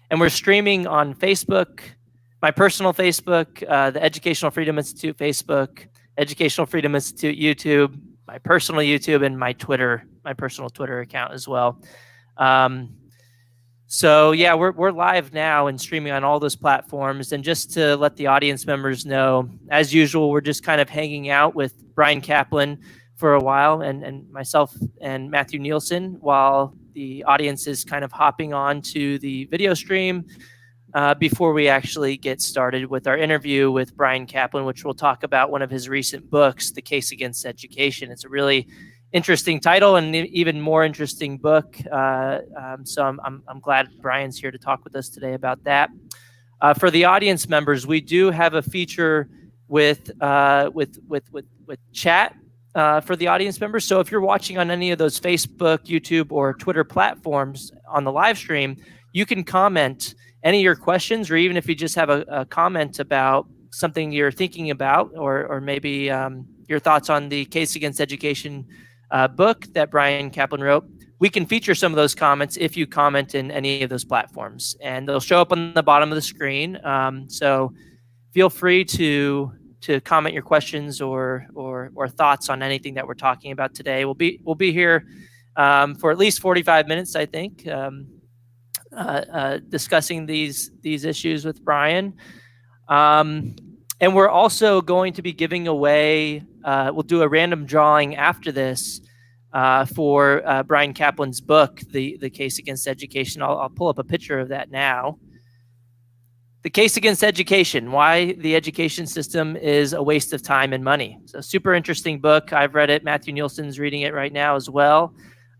And we're streaming on Facebook, my personal Facebook, the Educational Freedom Institute Facebook, Educational Freedom Institute YouTube, my personal YouTube, and my personal Twitter account as well. So yeah, we're live now and streaming on all those platforms. And just to let the audience members know, as usual, we're just kind of hanging out with Bryan Caplan for a while, and myself and NIelsen, while the audience is kind of hopping on to the video stream before we actually get started with our interview with Bryan Caplan, which we'll talk about one of his recent books, The Case Against Education. It's a really interesting title and even more interesting book. So I'm glad Bryan's here to talk with us today about that. For the audience members, we do have a feature with chat for the audience members. So if you're watching on any of those Facebook, YouTube, or Twitter platforms on the live stream, you can comment any of your questions, or even if you just have a comment about something you're thinking about, or maybe your thoughts on the Case Against Education book that Bryan Caplan wrote, we can feature some of those comments if you comment in any of those platforms, and they'll show up on the bottom of the screen. So feel free to comment your questions or thoughts on anything that we're talking about today. We'll be here for at least 45 minutes, I think, discussing these issues with Bryan. And we're also going to be giving away, we'll do a random drawing after this for Bryan Caplan's book, The Case Against Education. I'll pull up a picture of that now. The Case Against Education, Why the Education System is a Waste of Time and Money. So super interesting book. I've read it. NIelsen's reading it right now as well.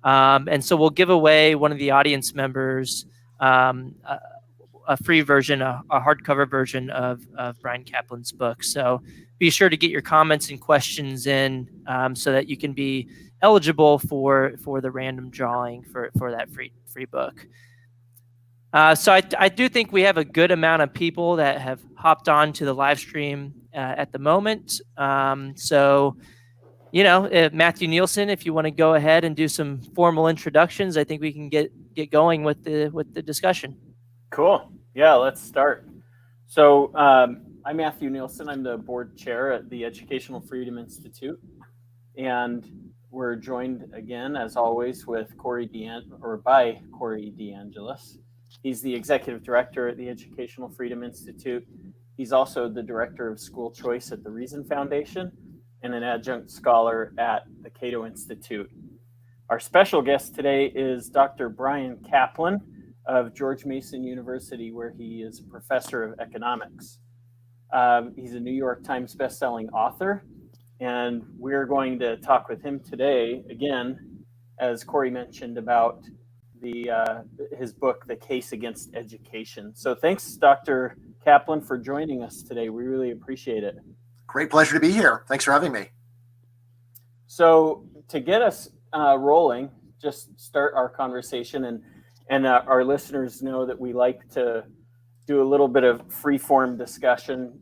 And so we'll give away one of the audience members a free version, a hardcover version of Bryan Caplan's book. So be sure to get your comments and questions in so that you can be eligible for the random drawing for that free book. So I do think we have a good amount of people that have hopped on to the live stream at the moment. So, NIelsen, if you want to go ahead and do some formal introductions, I think we can get going with the discussion. Cool. Yeah, let's start. So I'm NIelsen. I'm the board chair at the Educational Freedom Institute. And we're joined again, as always, with by Corey DeAngelis. He's the executive director at the Educational Freedom Institute. He's also the director of school choice at the Reason Foundation and an adjunct scholar at the Cato Institute. Our special guest today is Dr. Bryan Caplan of George Mason University, where he is a professor of economics. He's a New York Times bestselling author, and we're going to talk with him today, again, as Corey mentioned, about his book, The Case Against Education. So thanks, Dr. Caplan, for joining us today. We really appreciate it. Great pleasure to be here. Thanks for having me. So to get us rolling, just start our conversation, and our listeners know that we like to do a little bit of free-form discussion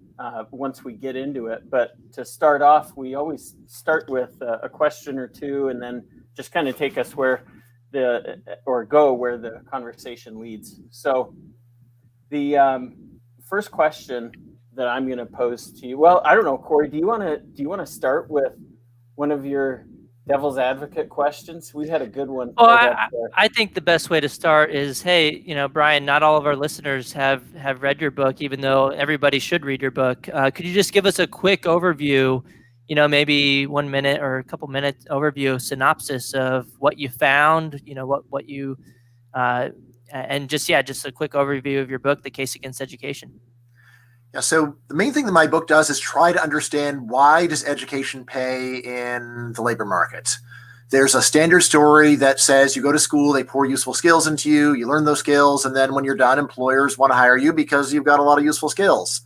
once we get into it. But to start off, we always start with a question or two, and then just kind of take us where the conversation leads. So the first question that I'm going to pose to you, well, I don't know, Corey, do you want to start with one of your devil's advocate questions? We had a good one. I think the best way to start is, hey, Bryan, not all of our listeners have read your book, even though everybody should read your book. Could you just give us a quick overview, maybe 1 minute or a couple minute overview, synopsis of what you found, what you, and just a quick overview of your book, The Case Against Education. Yeah, so the main thing that my book does is try to understand, why does education pay in the labor market? There's a standard story that says you go to school, they pour useful skills into you, you learn those skills, and then when you're done, employers want to hire you because you've got a lot of useful skills.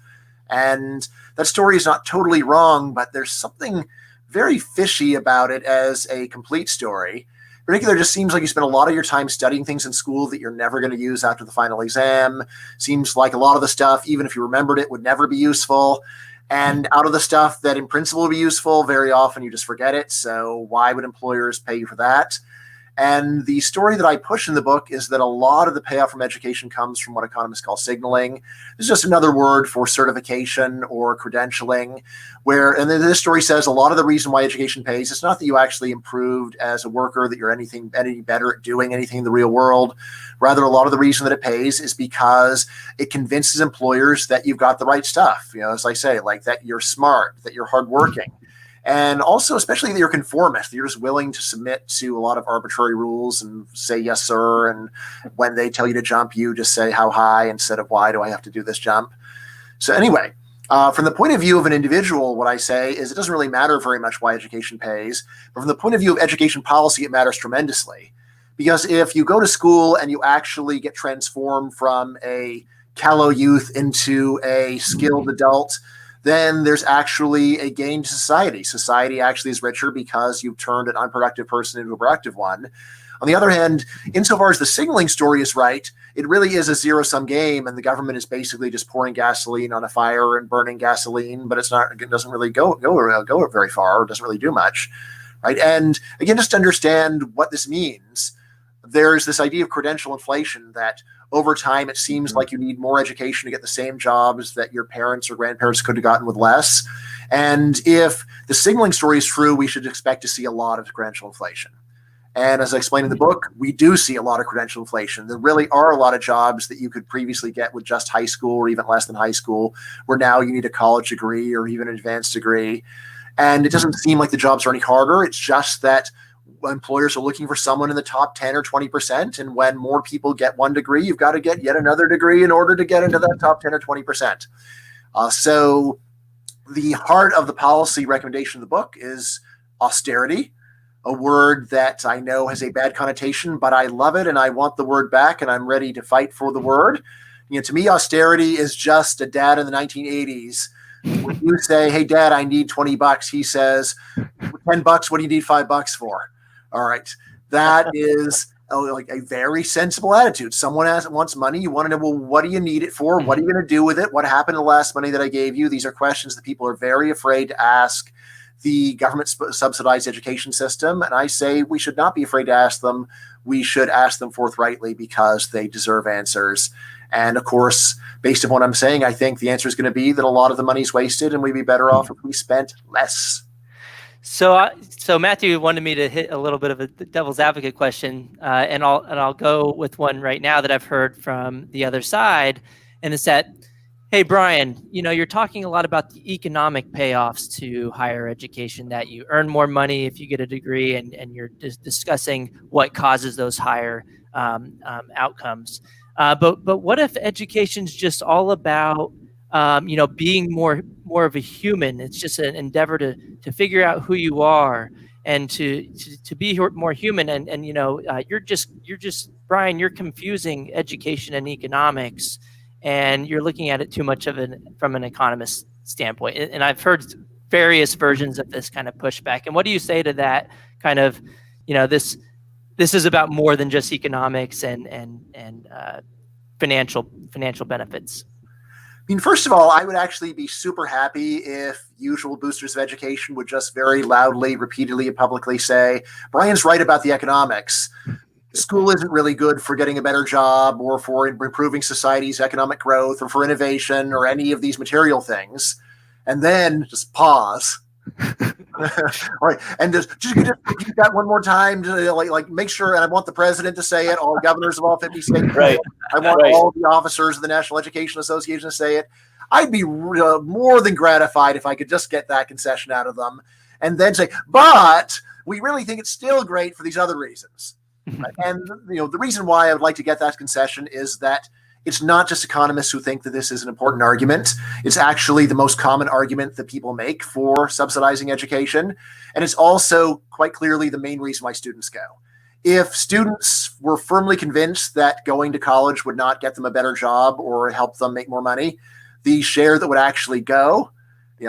And that story is not totally wrong, but there's something very fishy about it as a complete story. In particular, it just seems like you spend a lot of your time studying things in school that you're never going to use after the final exam. Seems like a lot of the stuff, even if you remembered it, would never be useful. And out of the stuff that in principle would be useful, very often you just forget it. So why would employers pay you for that? And the story that I push in the book is that a lot of the payoff from education comes from what economists call signaling. It's just another word for certification or credentialing, and then this story says a lot of the reason why education pays, it's not that you actually improved as a worker, that you're any better at doing anything in the real world. Rather, a lot of the reason that it pays is because it convinces employers that you've got the right stuff. As I say, like that you're smart, that you're hardworking. And also, especially that you're conformist, you're just willing to submit to a lot of arbitrary rules and say, yes, sir. And when they tell you to jump, you just say how high instead of why do I have to do this jump? So anyway, from the point of view of an individual, what I say is it doesn't really matter very much why education pays. But from the point of view of education policy, it matters tremendously. Because if you go to school and you actually get transformed from a callow youth into a skilled adult, then there's actually a gain to society. Society actually is richer because you've turned an unproductive person into a productive one. On the other hand, insofar as the signaling story is right, it really is a zero-sum game, and the government is basically just pouring gasoline on a fire and burning gasoline, but it doesn't really go very far, or doesn't really do much, right? And again, just to understand what this means, there's this idea of credential inflation that over time, it seems like you need more education to get the same jobs that your parents or grandparents could have gotten with less. And if the signaling story is true, we should expect to see a lot of credential inflation. And as I explained in the book, we do see a lot of credential inflation. There really are a lot of jobs that you could previously get with just high school or even less than high school, where now you need a college degree or even an advanced degree. And it doesn't seem like the jobs are any harder. It's just that employers are looking for someone in the top 10 or 20%. And when more people get one degree, you've got to get yet another degree in order to get into that top 10 or 20%. So the heart of the policy recommendation of the book is austerity, a word that I know has a bad connotation, but I love it and I want the word back and I'm ready to fight for the word. To me, austerity is just a dad in the 1980s. When you say, hey, Dad, I need $20, he says, $10, what do you need $5 for? All right. That is like a very sensible attitude. Someone wants money. You want to know, well, what do you need it for? What are you going to do with it? What happened to the last money that I gave you? These are questions that people are very afraid to ask the government subsidized education system. And I say we should not be afraid to ask them. We should ask them forthrightly because they deserve answers. And of course, based on what I'm saying, I think the answer is going to be that a lot of the money's wasted and we'd be better off if we spent less. So Matthew wanted me to hit a little bit of a devil's advocate question, and I'll go with one right now that I've heard from the other side, and it's that, hey, Bryan, you're talking a lot about the economic payoffs to higher education, that you earn more money if you get a degree, and you're discussing what causes those higher outcomes. But what if education's just all about being more of a human? It's just an endeavor to figure out who you are and to be more human. And you're just Bryan, you're confusing education and economics, and you're looking at it too much from an economist standpoint. And I've heard various versions of this kind of pushback. And what do you say to that kind of, this is about more than just economics and financial benefits? I mean, first of all, I would actually be super happy if usual boosters of education would just very loudly, repeatedly, and publicly say, Bryan's right about the economics. School isn't really good for getting a better job or for improving society's economic growth or for innovation or any of these material things. And then just pause. All right, and just repeat that one more time to like make sure. And I want the president to say it. All governors of all 50 states. Right. I want all the officers of the National Education Association to say it. I'd be more than gratified if I could just get that concession out of them, and then say, but we really think it's still great for these other reasons. Right? And the reason why I would like to get that concession is that it's not just economists who think that this is an important argument. It's actually the most common argument that people make for subsidizing education. And it's also quite clearly the main reason why students go. If students were firmly convinced that going to college would not get them a better job or help them make more money, the share that would actually go,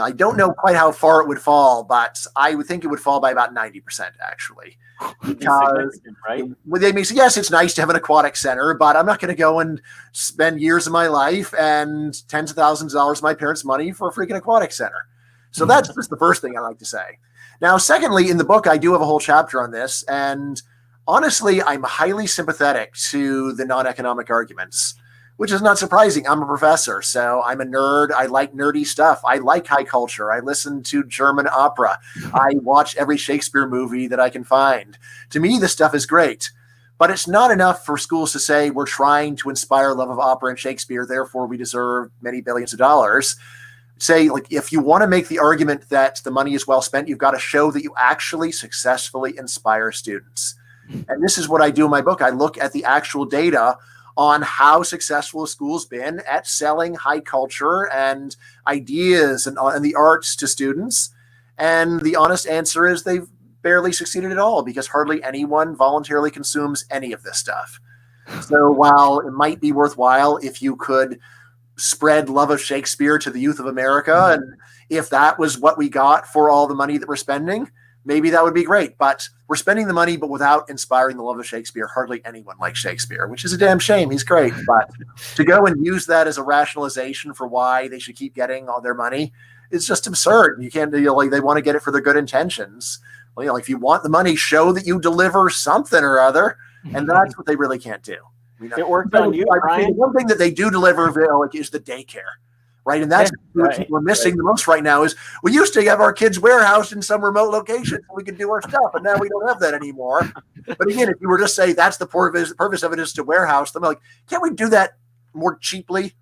I don't know quite how far it would fall, but I would think it would fall by about 90%, actually. Because right? They may say, yes, it's nice to have an aquatic center, but I'm not going to go and spend years of my life and tens of thousands of dollars of my parents' money for a freaking aquatic center. So that's just the first thing I like to say. Now, secondly, in the book, I do have a whole chapter on this. And Honestly, I'm highly sympathetic to the non-economic arguments, which is not surprising. I'm a professor, so I'm a nerd. I like nerdy stuff. I like high culture. I listen to German opera. I watch every Shakespeare movie that I can find. To me, this stuff is great. But it's not enough for schools to say we're trying to inspire love of opera and Shakespeare, therefore we deserve many billions of dollars. Say, like, if you want to make the argument that the money is well spent, you've got to show that you actually successfully inspire students. And this is what I do in my book. I look at the actual data on how successful a school's been at selling high culture and ideas and the arts to students. And the honest answer is they've barely succeeded at all, because hardly anyone voluntarily consumes any of this stuff. So while it might be worthwhile if you could spread love of Shakespeare to the youth of America, and if that was what we got for all the money that we're spending, maybe that would be great. But we're spending the money, but without inspiring the love of Shakespeare. Hardly anyone likes Shakespeare, which is a damn shame. He's great. But to go and use that as a rationalization for why they should keep getting all their money is just absurd. You can't, like, they want to get it for their good intentions. Well, if you want the money, show that you deliver something or other. And that's what they really can't do. It worked on you, Bryan. One thing that they do deliver is the daycare. Right. And that's what we're missing the most right now is we used to have our kids warehoused in some remote location so we could do our stuff. And now we don't have that anymore. But again, if you were to say that's the purpose of it is to warehouse them, like, can't we do that more cheaply?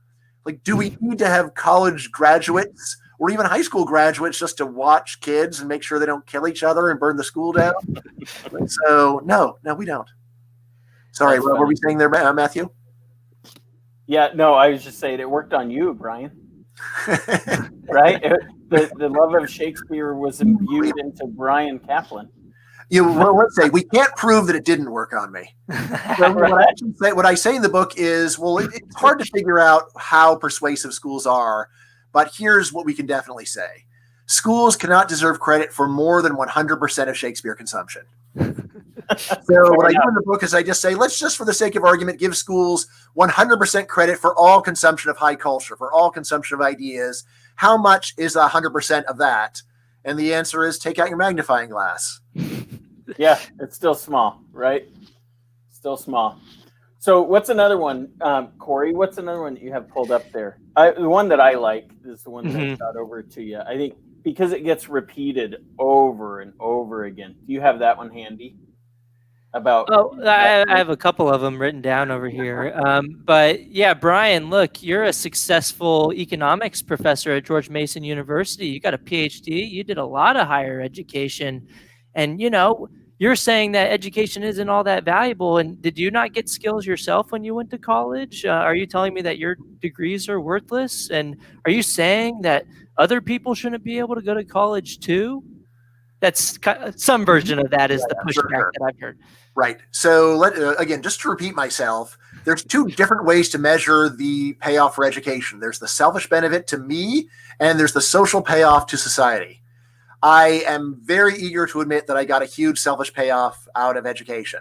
Like, do we need to have college graduates or even high school graduates just to watch kids and make sure they don't kill each other and burn the school down? So no, we don't. Sorry, what were we saying there, Matthew? Yeah, no, I was just saying it worked on you, Bryan. Right? The love of Shakespeare was imbued into Bryan Caplan. Let's say we can't prove that it didn't work on me. So what I say in the book is, well, it's hard to figure out how persuasive schools are, but here's what we can definitely say. Schools cannot deserve credit for more than 100% of Shakespeare consumption. So what I do in the book is I just say, let's just, for the sake of argument, give schools 100% credit for all consumption of high culture, for all consumption of ideas. How much is 100% of that? And the answer is take out your magnifying glass. Yeah, it's still small, right? Still small. So what's another one, Corey? What's another one that you have pulled up there? The one that I like is the one that I shot over to you. I think because it gets repeated over and over again. Do you have that one handy? I have a couple of them written down over here. But yeah, Bryan, look, you're a successful economics professor at George Mason University. You got a PhD. You did a lot of higher education. And, you're saying that education isn't all that valuable. And did you not get skills yourself when you went to college? Are you telling me that your degrees are worthless? And are you saying that other people shouldn't be able to go to college too? That's some version of that is the pushback that I've heard. Right. So again, just to repeat myself, there's two different ways to measure the payoff for education. There's the selfish benefit to me, and there's the social payoff to society. I am very eager to admit that I got a huge selfish payoff out of education.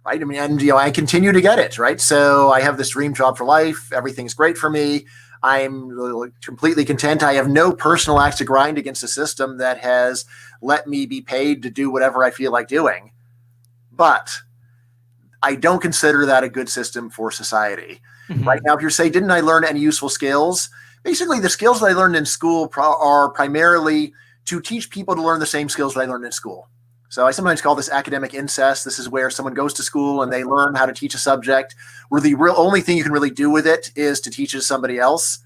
Right. I mean, and I continue to get it. Right. So I have this dream job for life. Everything's great for me. I'm completely content. I have no personal axe to grind against a system that has let me be paid to do whatever I feel like doing. But I don't consider that a good system for society. Mm-hmm. Right now, if you say, didn't I learn any useful skills? Basically, the skills that I learned in school are primarily to teach people to learn the same skills that I learned in school. So I sometimes call this academic incest. This is where someone goes to school and they learn how to teach a subject where the only thing you can really do with it is to teach it to somebody else.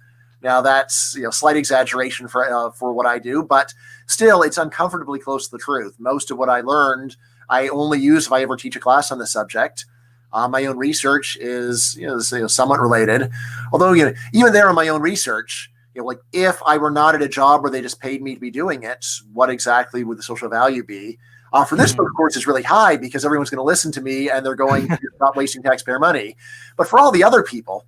Now that's slight exaggeration for what I do, but still it's uncomfortably close to the truth. Most of what I learned, I only use if I ever teach a class on the subject. My own research is somewhat related, although even there on my own research, like if I were not at a job where they just paid me to be doing it, what exactly would the social value be? For this book, of course, is really high because everyone's going to listen to me and they're going to stop wasting taxpayer money. But for all the other people,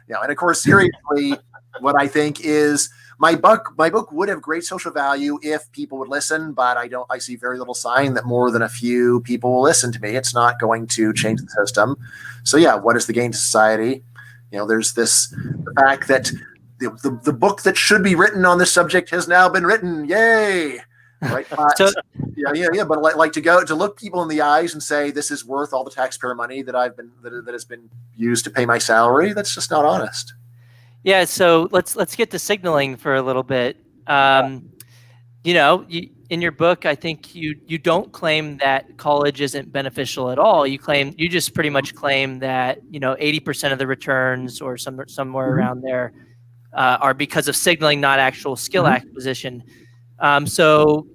and of course, seriously, what I think is my book would have great social value if people would listen, but I see very little sign that more than a few people will listen to me. It's not going to change the system. So yeah, what is the gain to society? There's the fact that the book that should be written on this subject has now been written. Yay. right? But, So but like to look people in the eyes and say this is worth all the taxpayer money that has been used to pay my salary. That's just not honest. yeah, so let's get to signaling for a little bit. In your book, I think you don't claim that college isn't beneficial at all. You just pretty much claim that 80% of the returns or somewhere around there are because of signaling, not actual skill acquisition. So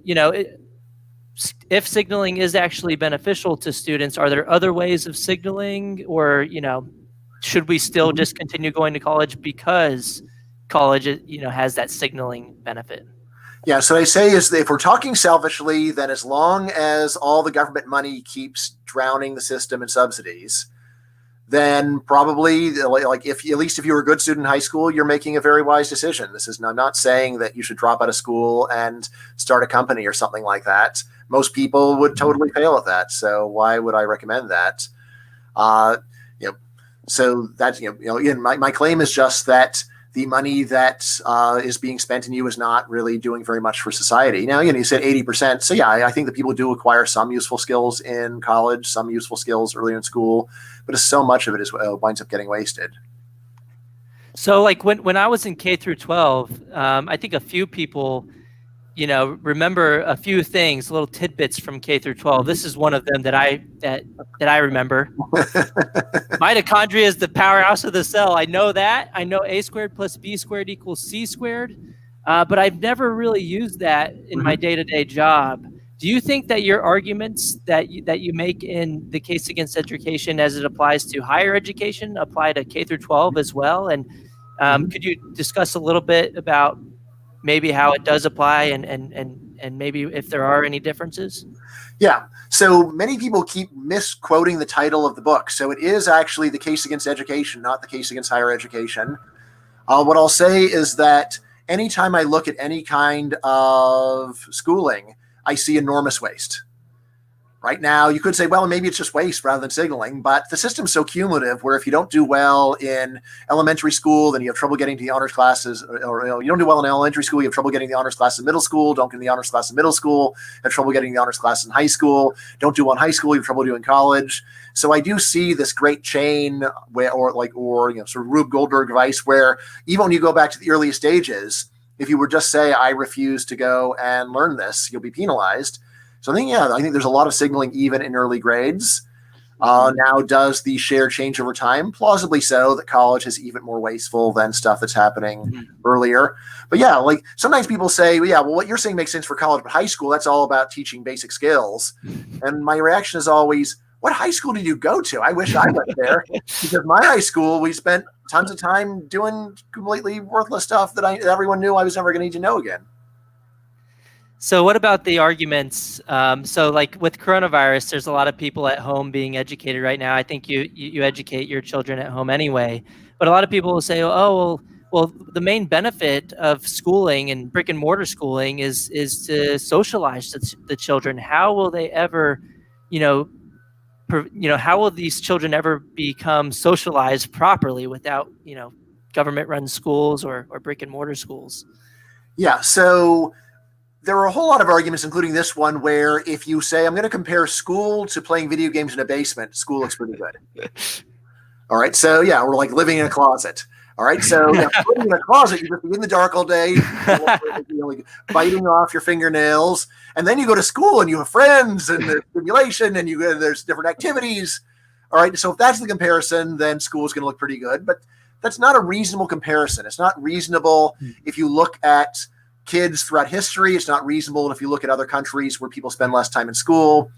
if signaling is actually beneficial to students, are there other ways of signaling, or should we still just continue going to college because college has that signaling benefit? Yeah, so I say is that if we're talking selfishly, then as long as all the government money keeps drowning the system in subsidies, then probably like at least if you were a good student in high school, you're making a very wise decision. I'm not saying that you should drop out of school and start a company or something like that. Most people would totally fail at that. So why would I recommend that? So that's again, my claim is just that the money that is being spent in you is not really doing very much for society. Now, you said 80%. So yeah, I think that people do acquire some useful skills in college, some useful skills earlier in school, but so much of it winds up getting wasted. So like when I was in K through 12, I think a few people, remember a few things, little tidbits from K through 12. This is one of them that I remember. Mitochondria is the powerhouse of the cell. I know that. I know A squared plus B squared equals C squared, but I've never really used that in my day-to-day job. Do you think that your arguments that you make in the case against education as it applies to higher education apply to K through 12 as well? And could you discuss a little bit about maybe how it does apply and maybe if there are any differences? Yeah. So many people keep misquoting the title of the book. So it is actually the case against education, not the case against higher education. What I'll say is that anytime I look at any kind of schooling, I see enormous waste. Right now, you could say, well, maybe it's just waste rather than signaling, but the system's so cumulative where if you don't do well in elementary school, then you have trouble getting to the honors classes, or you don't do well in elementary school, you have trouble getting the honors class in middle school, don't get the honors class in middle school, have trouble getting the honors class in high school, don't do well in high school, you have trouble doing college. So I do see this great chain sort of Rube Goldberg advice where even when you go back to the earliest stages, if you were just say, I refuse to go and learn this, you'll be penalized. So I think there's a lot of signaling even in early grades. Now, does the share change over time? Plausibly so, that college is even more wasteful than stuff that's happening earlier. But yeah, like sometimes people say, well, what you're saying makes sense for college, but high school, that's all about teaching basic skills. And my reaction is always, what high school did you go to? I wish I went there, because my high school, we spent tons of time doing completely worthless stuff that everyone knew I was never going to need to know again. So what about the arguments? So like with coronavirus, there's a lot of people at home being educated right now. I think you educate your children at home anyway, but a lot of people will say, well, the main benefit of schooling and brick and mortar schooling is to socialize the children. How will they ever, how will these children ever become socialized properly without, government run schools or brick and mortar schools? Yeah. So there are a whole lot of arguments, including this one, where if you say, I'm going to compare school to playing video games in a basement, school looks pretty good. All right. So yeah, we're like living in a closet. All right. So living in a closet, you just be in the dark all day, biting off your fingernails. And then you go to school and you have friends and there's stimulation and there's different activities. All right. So if that's the comparison, then school is going to look pretty good. But that's not a reasonable comparison. It's not reasonable if you look at kids throughout history. It's not reasonable if you look at other countries where people spend less time in school.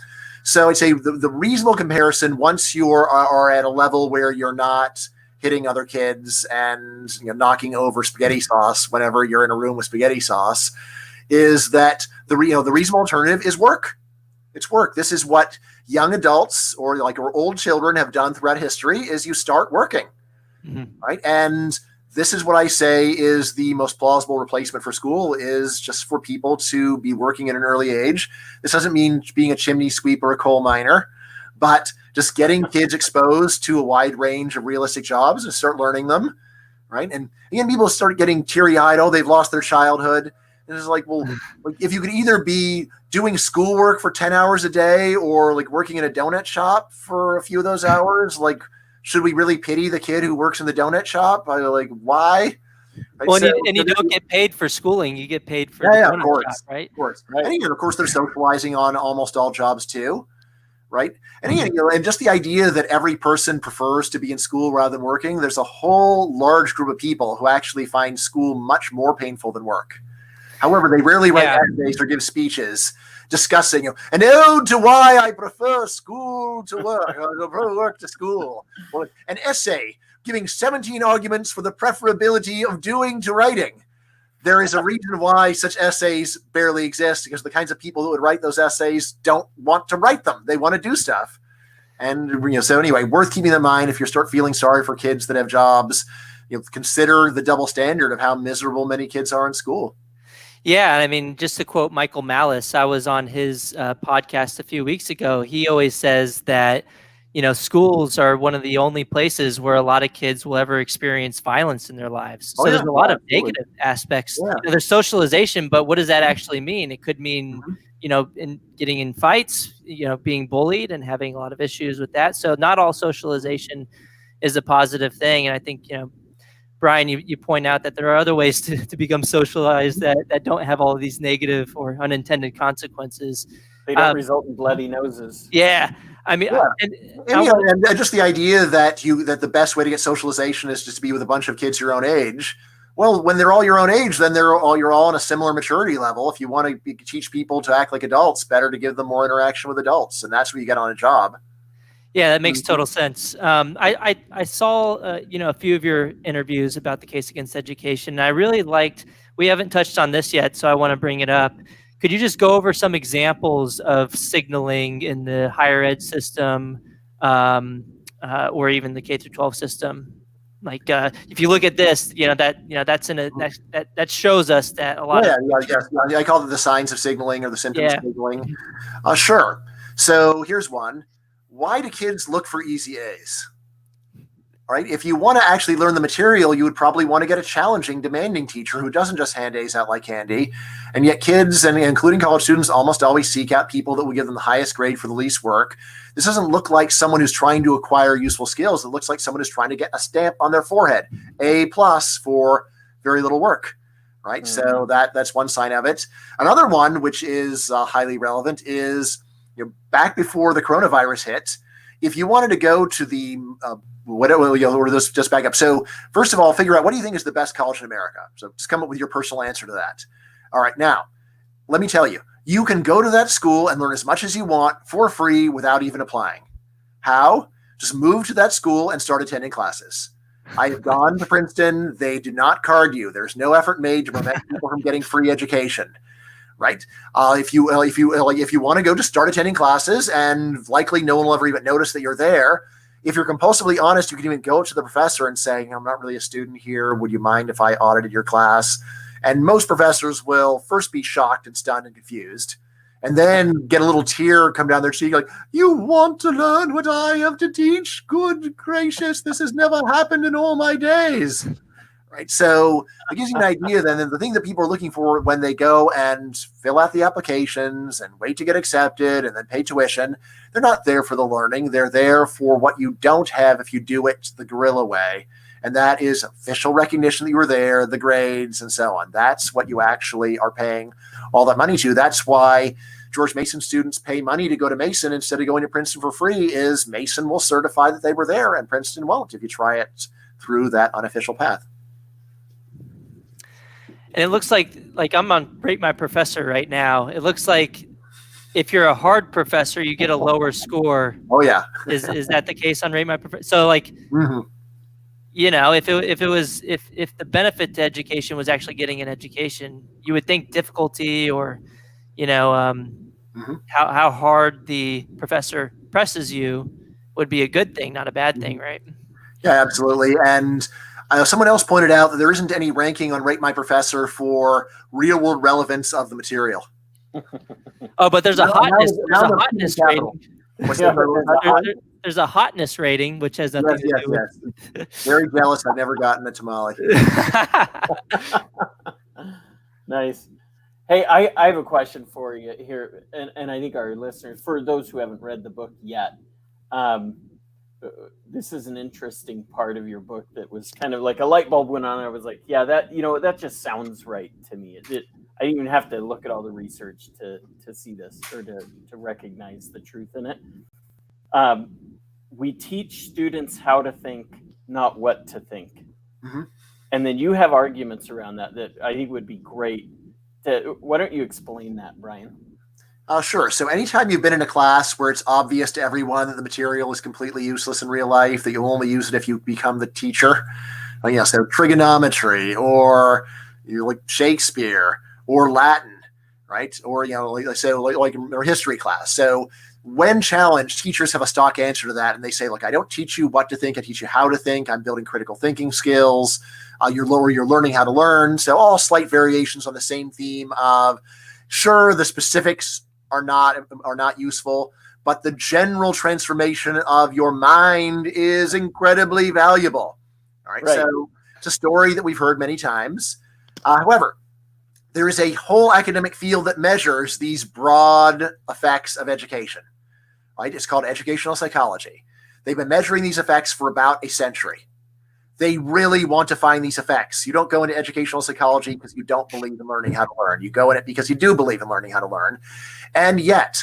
So I'd say the reasonable comparison, once you are at a level where you're not hitting other kids and knocking over spaghetti sauce whenever you're in a room with spaghetti sauce, is that the reasonable alternative is work. It's work. This is what young adults or old children have done throughout history, is you start working, right? And this is what I say is the most plausible replacement for school, is just for people to be working at an early age. This doesn't mean being a chimney sweep or a coal miner, but just getting kids exposed to a wide range of realistic jobs and start learning them, right? And again, people start getting teary-eyed, they've lost their childhood. And it's like, well, like if you could either be doing schoolwork for 10 hours a day or like working in a donut shop for a few of those hours, like, should we really pity the kid who works in the donut shop? Like, why? Right? Well, and you don't get paid for schooling. You get paid for the of donut course, shop, right? Of course. Right. And again, of course, they're socializing on almost all jobs too, right? And again, and just the idea that every person prefers to be in school rather than working, there's a whole large group of people who actually find school much more painful than work. However, they rarely write essays or give speeches discussing, an ode to why I prefer school to work, or prefer work to school, or an essay giving 17 arguments for the preferability of doing to writing. There is a reason why such essays barely exist, because the kinds of people who would write those essays don't want to write them. They want to do stuff. And, so anyway, worth keeping in mind if you start feeling sorry for kids that have jobs, consider the double standard of how miserable many kids are in school. Yeah, I mean, just to quote Michael Malice, I was on his podcast a few weeks ago. He always says that, schools are one of the only places where a lot of kids will ever experience violence in their lives. So there's a lot of negative aspects. Yeah. There's socialization, but what does that actually mean? It could mean, in getting in fights, being bullied and having a lot of issues with that. So not all socialization is a positive thing. And I think, Bryan, you point out that there are other ways to become socialized that don't have all of these negative or unintended consequences. They don't result in bloody noses. Yeah. I mean, and just the idea that the best way to get socialization is just to be with a bunch of kids your own age. Well, when they're all your own age, then you're all on a similar maturity level. If you want to teach people to act like adults, better to give them more interaction with adults, and that's where you get on a job. Yeah, that makes total sense. I saw a few of your interviews about the case against education, and I really liked. We haven't touched on this yet, so I want to bring it up. Could you just go over some examples of signaling in the higher ed system, or even the K through 12 system? Like, if you look at this, that's that shows us that a lot. I call it the signs of signaling or the symptoms of signaling. Sure. So here's one. Why do kids look for easy A's? All right. If you want to actually learn the material, you would probably want to get a challenging, demanding teacher who doesn't just hand A's out like candy. And yet kids, and including college students, almost always seek out people that will give them the highest grade for the least work. This doesn't look like someone who's trying to acquire useful skills. It looks like someone who's trying to get a stamp on their forehead, A+ for very little work. Right. Mm-hmm. So that's one sign of it. Another one, which is highly relevant, is back before the coronavirus hit, if you wanted to go to the just back up. So first of all, figure out what do you think is the best college in America. So just come up with your personal answer to that. All right, now let me tell you, you can go to that school and learn as much as you want for free without even applying. How? Just move to that school and start attending classes. I have gone to Princeton. They do not card you. There's no effort made to prevent people from getting free education. Right. If you want to go, just start attending classes, and likely no one will ever even notice that you're there. If you're compulsively honest, you can even go to the professor and say, I'm not really a student here. Would you mind if I audited your class? And most professors will first be shocked and stunned and confused, and then get a little tear come down their cheek like, you want to learn what I have to teach? Good gracious, this has never happened in all my days. Right. So it gives you an idea then the thing that people are looking for when they go and fill out the applications and wait to get accepted and then pay tuition, they're not there for the learning. They're there for what you don't have if you do it the guerrilla way. And that is official recognition that you were there, the grades, and so on. That's what you actually are paying all that money to. That's why George Mason students pay money to go to Mason instead of going to Princeton for free, is Mason will certify that they were there and Princeton won't if you try it through that unofficial path. And it looks like I'm on Rate My Professor right now. It looks like if you're a hard professor, you get a lower score. Oh yeah. Is that the case on Rate My Professor? So like, if the benefit to education was actually getting an education, you would think difficulty or, how hard the professor presses you would be a good thing, not a bad thing, right? Yeah, absolutely. And someone else pointed out that there isn't any ranking on Rate My Professor for real-world relevance of the material. Oh, but there's a hotness rating. There's a hotness rating, which has nothing to do with. Very jealous. I've never gotten a tamale. Nice. Hey, I have a question for you here, and I think our listeners, for those who haven't read the book yet, um, this is an interesting part of your book that was kind of like a light bulb went on. I was like, yeah, that just sounds right to me. I didn't even have to look at all the research to see this or to recognize the truth in it. We teach students how to think, not what to think. Mm-hmm. And then you have arguments around that I think would be great. Why don't you explain that, Bryan? Sure. So anytime you've been in a class where it's obvious to everyone that the material is completely useless in real life, that you'll only use it if you become the teacher, so trigonometry or like Shakespeare or Latin, right? Or, let's say like our history class. So when challenged, teachers have a stock answer to that. And they say, look, I don't teach you what to think. I teach you how to think. I'm building critical thinking skills. You're learning how to learn. So all slight variations on the same theme of, sure, the specifics are not useful, but the general transformation of your mind is incredibly valuable. All right. So it's a story that we've heard many times. However, there is a whole academic field that measures these broad effects of education. Right? It's called educational psychology. They've been measuring these effects for about a century. They really want to find these effects. You don't go into educational psychology because you don't believe in learning how to learn. You go in it because you do believe in learning how to learn. And yet,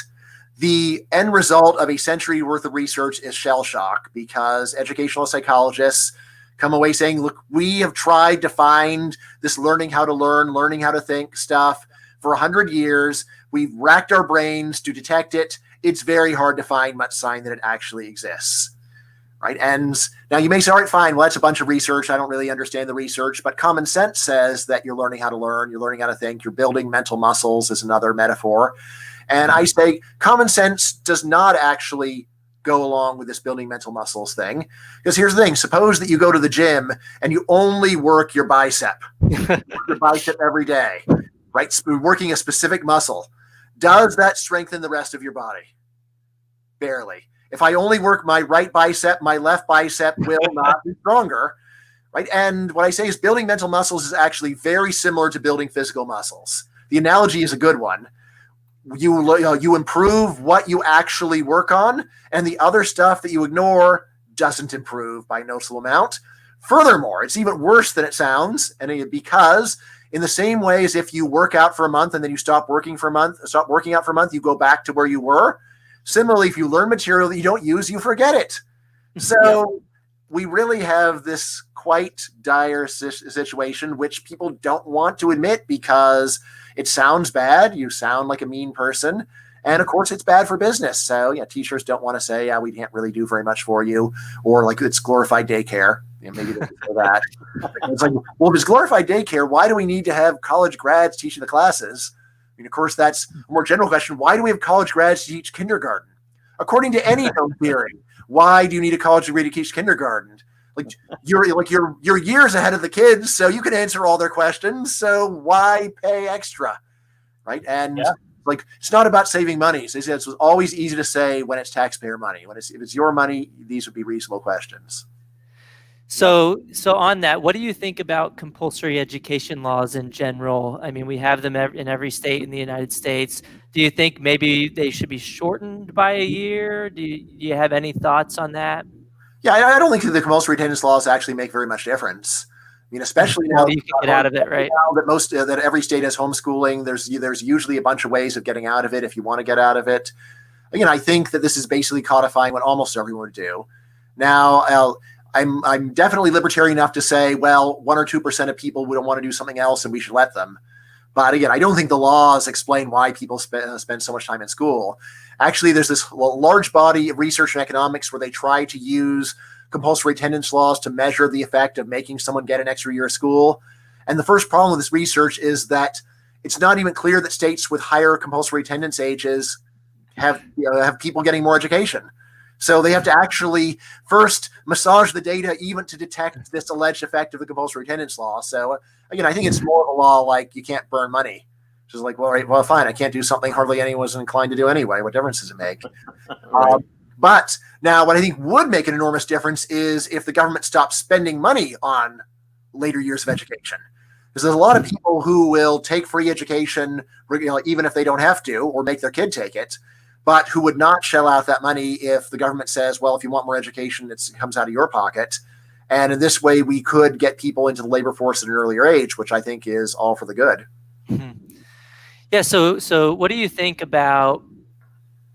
the end result of a century worth of research is shell shock, because educational psychologists come away saying, look, we have tried to find this learning how to learn, learning how to think stuff for 100 years. We've racked our brains to detect it. It's very hard to find much sign that it actually exists. Right. And now you may say, all right, fine. Well, that's a bunch of research. I don't really understand the research, but common sense says that you're learning how to learn, you're learning how to think, you're building mental muscles is another metaphor. And I say common sense does not actually go along with this building mental muscles thing. Because here's the thing. Suppose that you go to the gym and you only work your bicep, your bicep every day, right? Working a specific muscle. Does that strengthen the rest of your body? Barely. If I only work my right bicep, my left bicep will not be stronger, right? And what I say is building mental muscles is actually very similar to building physical muscles. The analogy is a good one. You improve what you actually work on, and the other stuff that you ignore doesn't improve by a noticeable amount. Furthermore, it's even worse than it sounds, and because in the same way as if you work out for a month and then you stop working out for a month, you go back to where you were. Similarly, if you learn material that you don't use, you forget it. So we really have this quite dire situation, which people don't want to admit because it sounds bad. You sound like a mean person. And of course, it's bad for business. So teachers don't want to say, yeah, we can't really do very much for you, or like it's glorified daycare. Maybe they can say that. It's like, well, if it's glorified daycare, why do we need to have college grads teaching the classes? I mean, of course, that's a more general question. Why do we have college grads to teach kindergarten? According to any known theory, why do you need a college degree to teach kindergarten? You're years ahead of the kids, so you can answer all their questions. So why pay extra, right? And it's not about saving money. So it's always easy to say when it's taxpayer money. If it's your money, these would be reasonable questions. So on that, what do you think about compulsory education laws in general? I mean, we have them in every state in the United States. Do you think maybe they should be shortened by a year? Do you have any thoughts on that? Yeah, I don't think the compulsory attendance laws actually make very much difference. I mean, especially now you can get out of it, right? Now that every state has homeschooling, there's usually a bunch of ways of getting out of it if you want to get out of it. Again, I think that this is basically codifying what almost everyone would do. Now, I'm definitely libertarian enough to say, well, 1 or 2% of people would want to do something else and we should let them. But again, I don't think the laws explain why people spend so much time in school. Actually, there's this large body of research in economics where they try to use compulsory attendance laws to measure the effect of making someone get an extra year of school. And the first problem with this research is that it's not even clear that states with higher compulsory attendance ages have people getting more education. So they have to actually first massage the data even to detect this alleged effect of the compulsory attendance law. So again, I think it's more of a law like you can't burn money. Which is like, well, fine, I can't do something hardly anyone's inclined to do anyway. What difference does it make? Right. But now what I think would make an enormous difference is if the government stops spending money on later years of education. Because there's a lot of people who will take free education, even if they don't have to, or make their kid take it, but who would not shell out that money if the government says, well, if you want more education, it comes out of your pocket. And in this way, we could get people into the labor force at an earlier age, which I think is all for the good. Mm-hmm. Yeah. So what do you think about,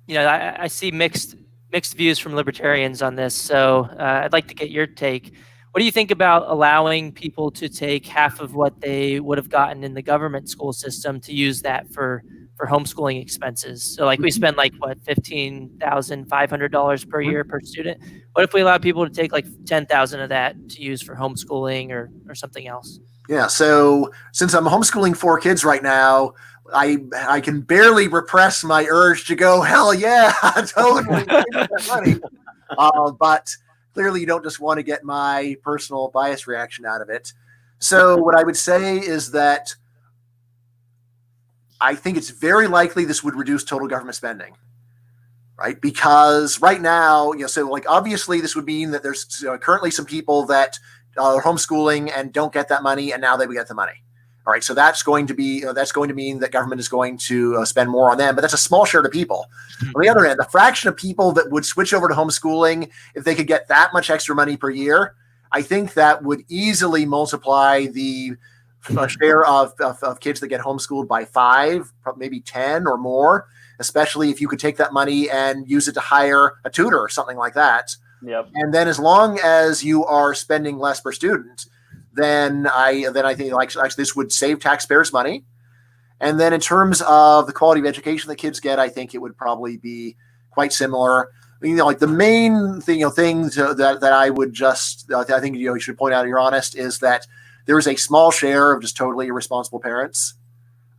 I see mixed views from libertarians on this. So I'd like to get your take. What do you think about allowing people to take half of what they would have gotten in the government school system to use that for homeschooling expenses? So like we spend like what, $15,500 per year per student. What if we allow people to take like 10,000 of that to use for homeschooling or something else? Yeah. So since I'm homeschooling 4 kids right now, I can barely repress my urge to go, hell yeah, totally take that money. But clearly you don't just want to get my personal bias reaction out of it. So what I would say is that I think it's very likely this would reduce total government spending, right? Because right now, so like obviously this would mean that there's currently some people that are homeschooling and don't get that money, and now they would get the money. All right, so that's going to be that's going to mean that government is going to spend more on them, but that's a small share of people. On the other hand, the fraction of people that would switch over to homeschooling, if they could get that much extra money per year, I think that would easily multiply the share of kids that get homeschooled by 5, maybe 10 or more, especially if you could take that money and use it to hire a tutor or something like that. Yep. And then as long as you are spending less per student, then I think actually this would save taxpayers money. And then in terms of the quality of education that kids get, I think it would probably be quite similar. Like the main thing, that I would just, I think you should point out, if you're honest, is that there is a small share of just totally irresponsible parents.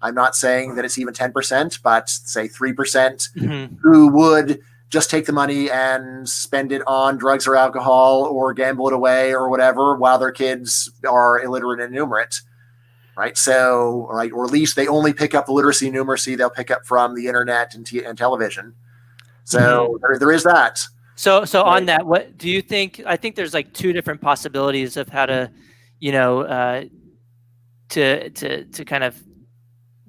I'm not saying that it's even 10%, but say 3% who would just take the money and spend it on drugs or alcohol or gamble it away or whatever while their kids are illiterate and numerate, right? So, right, or at least they only pick up the literacy and numeracy they'll pick up from the internet and television. So there is that. So on that, what do you think? I think there's like 2 different possibilities of how to, to kind of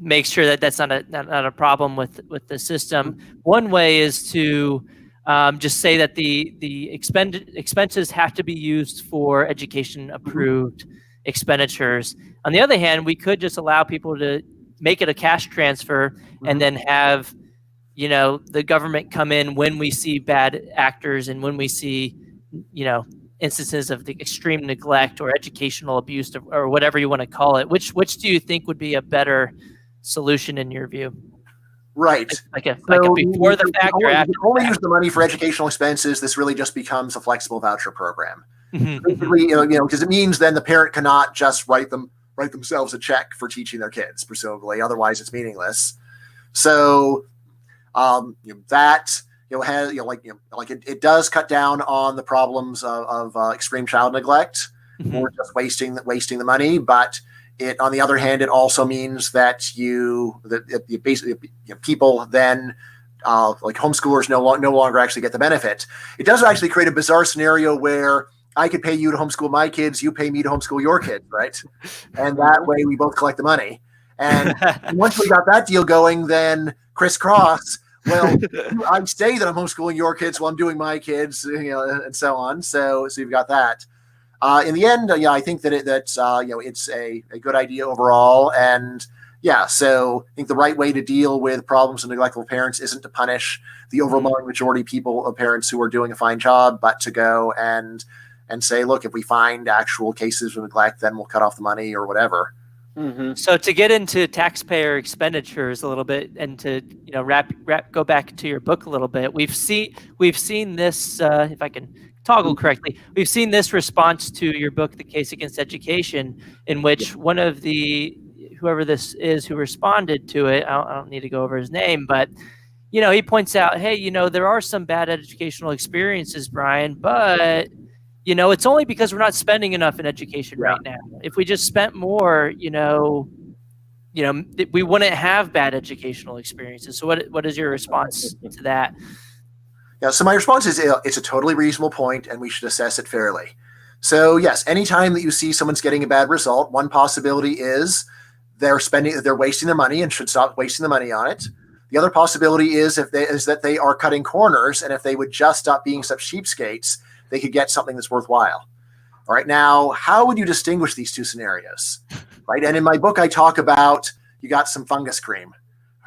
make sure that that's not a problem with the system. One way is to just say that the expenses have to be used for education approved expenditures. On the other hand, we could just allow people to make it a cash transfer and then have the government come in when we see bad actors and when we see instances of the extreme neglect or educational abuse or whatever you want to call it. Which do you think would be a better solution in your view? Right. Like a before the fact or after? You only use the money for educational expenses. This really just becomes a flexible voucher program. Basically, because it means then the parent cannot just write themselves a check for teaching their kids, presumably. Otherwise, it's meaningless. So that has it does cut down on the problems of extreme child neglect or just wasting the money, but it, on the other hand, it also means that people then like homeschoolers no longer actually get the benefit. It does actually create a bizarre scenario where I could pay you to homeschool my kids, you pay me to homeschool your kids, right? And that way we both collect the money. And once we got that deal going, then crisscross. Well, I say that I'm homeschooling your kids while I'm doing my kids, and so on. So you've got that. In the end, I think that it's a good idea overall, and so I think the right way to deal with problems of neglectful parents isn't to punish the overwhelming majority of parents who are doing a fine job, but to go and say, look, if we find actual cases of neglect, then we'll cut off the money or whatever. So to get into taxpayer expenditures a little bit, and to go back to your book a little bit, we've seen this. If I can toggle correctly, we've seen this response to your book, The Case Against Education, in which one of whoever this is who responded to it, I don't need to go over his name, but he points out, hey, there are some bad educational experiences, Bryan, but it's only because we're not spending enough in education right now. If we just spent more, we wouldn't have bad educational experiences. So what is your response to that? Yeah, so my response is it's a totally reasonable point, and we should assess it fairly. So yes, anytime that you see someone's getting a bad result, one possibility is they're wasting their money and should stop wasting the money on it. The other possibility is that they are cutting corners, and if they would just stop being such cheapskates, they could get something that's worthwhile. All right, now how would you distinguish these two scenarios? Right, and in my book I talk about you got some fungus cream.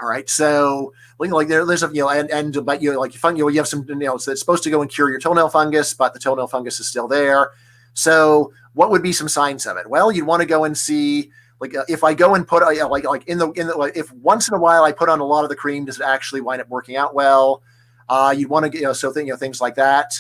All right, so like there's a but you have some so it's supposed to go and cure your toenail fungus, but the toenail fungus is still there. So what would be some signs of it? Well, you'd want to go and see, if I go and put if once in a while I put on a lot of the cream, does it actually wind up working out well? You'd want to things like that.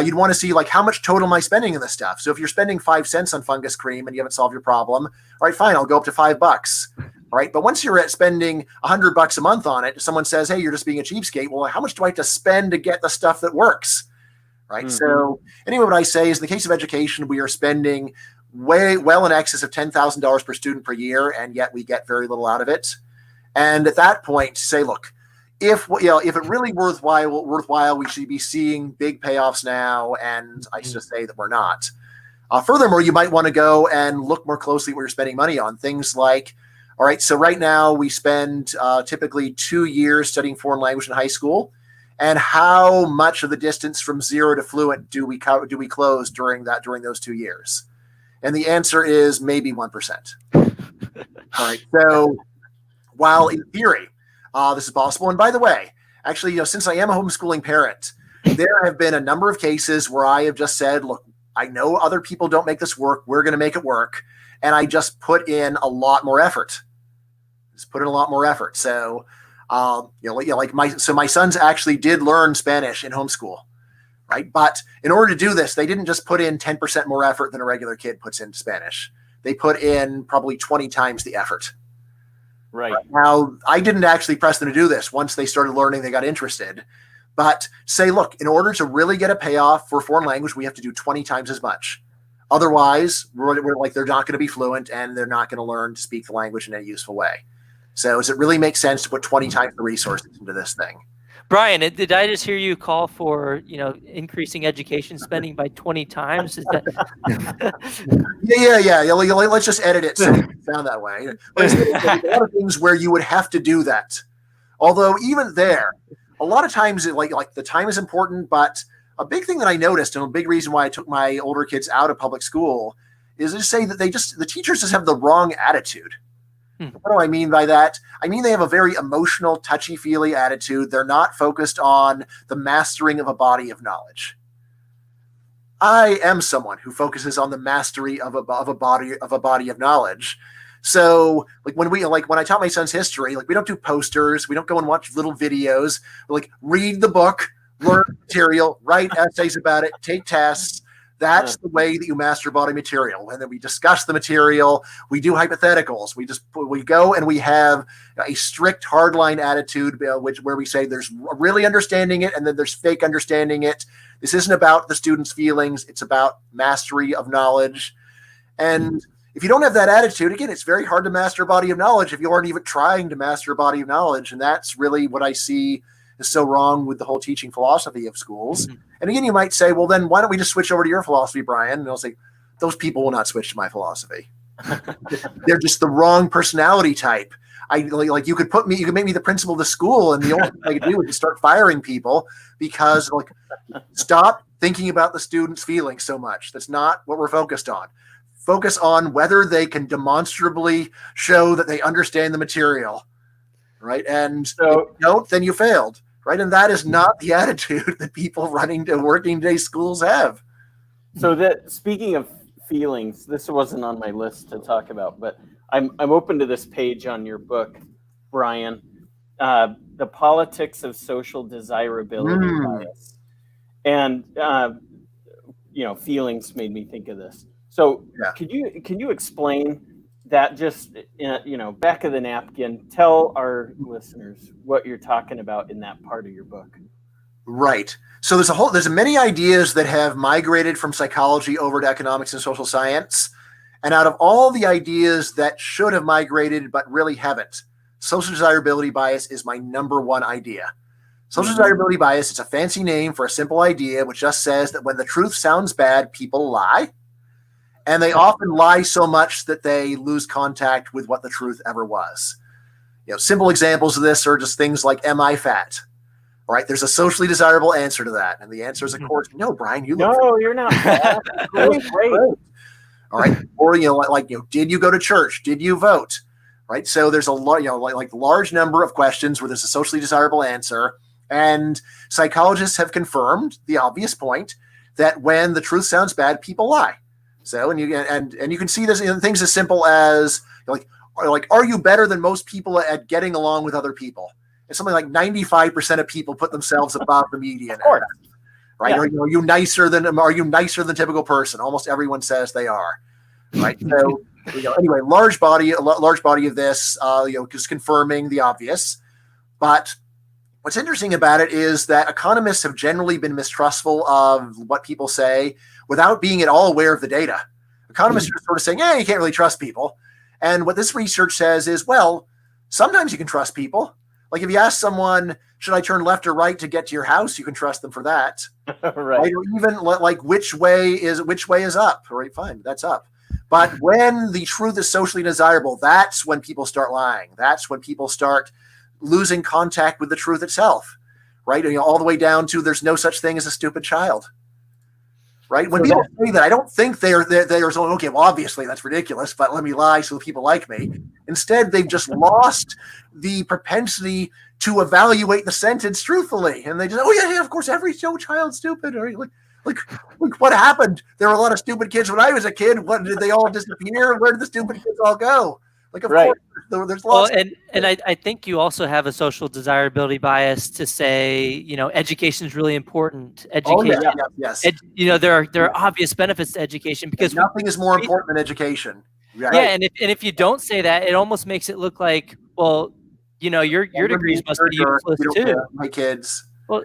You'd want to see how much total am I spending in this stuff. So if you're spending 5 cents on fungus cream and you haven't solved your problem, all right, fine, I'll go up to $5. All right, but once you're at spending $100 a month on it, someone says, hey, you're just being a cheapskate. Well, how much do I have to spend to get the stuff that works? Right. Mm-hmm. So anyway, what I say is in the case of education, we are spending well in excess of $10,000 per student per year, and yet we get very little out of it. And at that point, say, look, if it really worthwhile, we should be seeing big payoffs now. And I just say that we're not. Furthermore, you might want to go and look more closely what you're spending money on. Things like, all right, so right now we spend typically 2 years studying foreign language in high school. And how much of the distance from 0 to fluent do we close during those 2 years? And the answer is maybe 1%. All right. So while in theory this is possible, and by the way, actually, since I am a homeschooling parent, there have been a number of cases where I have just said, look, I know other people don't make this work. We're going to make it work, and I just put in a lot more effort. So. My sons actually did learn Spanish in homeschool, right? But in order to do this, they didn't just put in 10% more effort than a regular kid puts into Spanish. They put in probably 20 times the effort. Right. Now, I didn't actually press them to do this. Once they started learning, they got interested. But say, look, in order to really get a payoff for foreign language, we have to do 20 times as much. Otherwise, they're not going to be fluent and they're not going to learn to speak the language in a useful way. So does it really make sense to put 20 times the resources into this thing? Brian, did I just hear you call for, increasing education spending by 20 times? Is that... Yeah. Let's just edit it so it sound that way. There's a lot of things where you would have to do that. Although even there, a lot of times the time is important, but a big thing that I noticed and a big reason why I took my older kids out of public school is to say that the teachers just have the wrong attitude. What do I mean by that? I mean, they have a very emotional, touchy-feely attitude. They're not focused on the mastering of a body of knowledge. I am someone who focuses on the mastery of a body of knowledge. So when I taught my sons history, we don't do posters. We don't go and watch little videos. We read the book, learn material, write essays about it, take tests. That's the way that you master body material. And then we discuss the material. We do hypotheticals. We go and we have a strict hardline attitude, where we say there's really understanding it and then there's fake understanding it. This isn't about the student's feelings. It's about mastery of knowledge. And if you don't have that attitude, again, it's very hard to master a body of knowledge if you aren't even trying to master a body of knowledge. And that's really what I see is so wrong with the whole teaching philosophy of schools. Mm-hmm. And again, you might say, well, then why don't we just switch over to your philosophy, Brian? And I'll say, those people will not switch to my philosophy. They're just the wrong personality type. You could make me the principal of the school, and the only thing I could do is start firing people because stop thinking about the students' feelings so much. That's not what we're focused on. Focus on whether they can demonstrably show that they understand the material, right? And if you don't, then you failed. Right. And that is not the attitude that people running to working day schools have. So speaking of feelings, this wasn't on my list to talk about, but I'm open to this page on your book, Brian, The Politics of Social Desirability Bias. And feelings made me think of this. So can you explain that just, back of the napkin, tell our listeners what you're talking about in that part of your book. Right. So there's many ideas that have migrated from psychology over to economics and social science. And out of all the ideas that should have migrated but really haven't, social desirability bias is my number one idea. Social desirability bias, it's a fancy name for a simple idea which just says that when the truth sounds bad, people lie. And they often lie so much that they lose contact with what the truth ever was. Simple examples of this are just things like, am I fat? All right, there's a socially desirable answer to that. And the answer is, of course, no, Brian, you look No, you're not fat. Great. All right. Or, did you go to church? Did you vote? Right. So there's a lot, like large number of questions where there's a socially desirable answer. And psychologists have confirmed the obvious point that when the truth sounds bad, people lie. So, and you can see this in things as simple as are you better than most people at getting along with other people? And something like 95% of people put themselves above the median. Of course. Right? Yeah. Are you nicer than the typical person? Almost everyone says they are. Right. So anyway, large body of this, just confirming the obvious. But what's interesting about it is that economists have generally been mistrustful of what people say without being at all aware of the data. Economists are sort of saying, you can't really trust people. And what this research says is, well, sometimes you can trust people. Like if you ask someone, should I turn left or right to get to your house? You can trust them for that. Right. Or even like which way is up? All right, fine, that's up. But when the truth is socially desirable, that's when people start lying. That's when people start losing contact with the truth itself, right? All the way down to there's no such thing as a stupid child, right? When people say that, I don't think they're saying, okay, well, obviously that's ridiculous, but let me lie so people like me. Instead, they've just lost the propensity to evaluate the sentence truthfully. And they just, of course, every child's stupid. Or like what happened? There were a lot of stupid kids when I was a kid. What, did they all disappear? Where did the stupid kids all go? Like, of course, there's lots. Well, and I think you also have a social desirability bias to say, education is really important. Education, yes. There are obvious benefits to education because nothing is more important than education. Right? Yeah, and if you don't say that, it almost makes it look like, well, your degrees must be useless too. My kids. Well,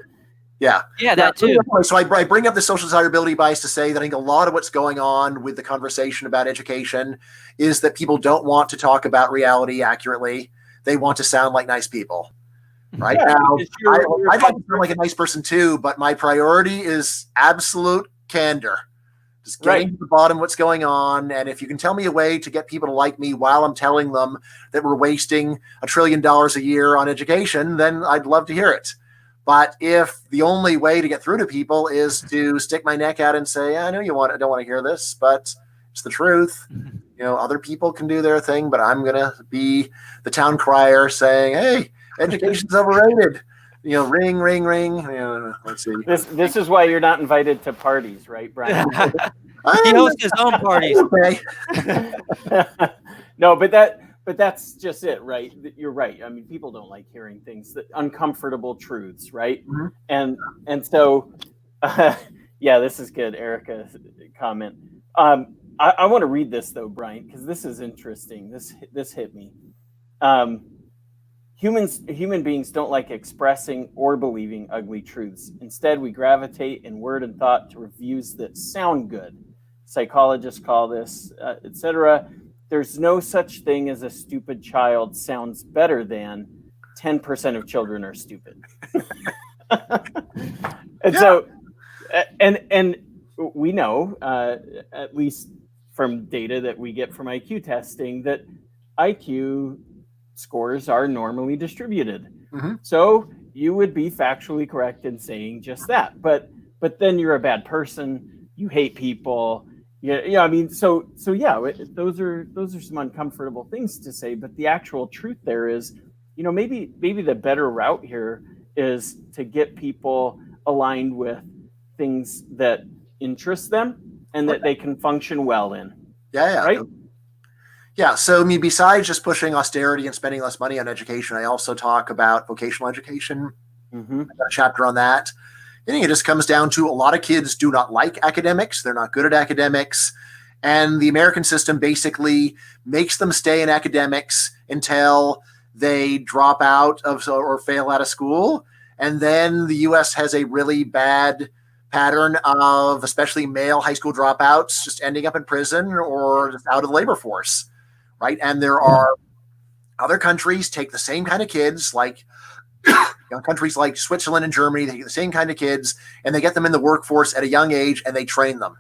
yeah, that too. So I bring up the social desirability bias to say that I think a lot of what's going on with the conversation about education is that people don't want to talk about reality accurately. They want to sound like nice people. Right now, I'd like to sound like a nice person too, but my priority is absolute candor. Just getting to the bottom of what's going on. And if you can tell me a way to get people to like me while I'm telling them that we're wasting $1 trillion a year on education, then I'd love to hear it. But if the only way to get through to people is to stick my neck out and say, I know I don't want to hear this, but it's the truth. Other people can do their thing, but I'm going to be the town crier saying, hey, education's overrated. Ring, ring, ring. Let's see. This is why you're not invited to parties, right, Brian? He hosts his own parties. Okay. No, but that's just it, right? You're right. I mean, people don't like hearing things that uncomfortable truths, right? Mm-hmm. And so, this is good, Erica's comment. I want to read this though, Brian, because this is interesting. This hit me. Human beings don't like expressing or believing ugly truths. Instead, we gravitate in word and thought to reviews that sound good. Psychologists call this, etc. There's no such thing as a stupid child sounds better than 10% of children are stupid. So, and we know, at least from data that we get from IQ testing, that IQ scores are normally distributed. Mm-hmm. So you would be factually correct in saying just that. But then you're a bad person. You hate people. Yeah. I mean, so those are some uncomfortable things to say. But the actual truth there is, maybe the better route here is to get people aligned with things that interest them and that they can function well in. Yeah. Right. Yeah, so I mean, besides just pushing austerity and spending less money on education, I also talk about vocational education. Mm-hmm. I've got a chapter on that. I think it just comes down to a lot of kids do not like academics. They're not good at academics. And the American system basically makes them stay in academics until they drop out of or fail out of school. And then the U.S. has a really bad pattern of especially male high school dropouts just ending up in prison or just out of the labor force. Right. And there are other countries take the same kind of kids, like countries like Switzerland and Germany. They take the same kind of kids and they get them in the workforce at a young age and they train them.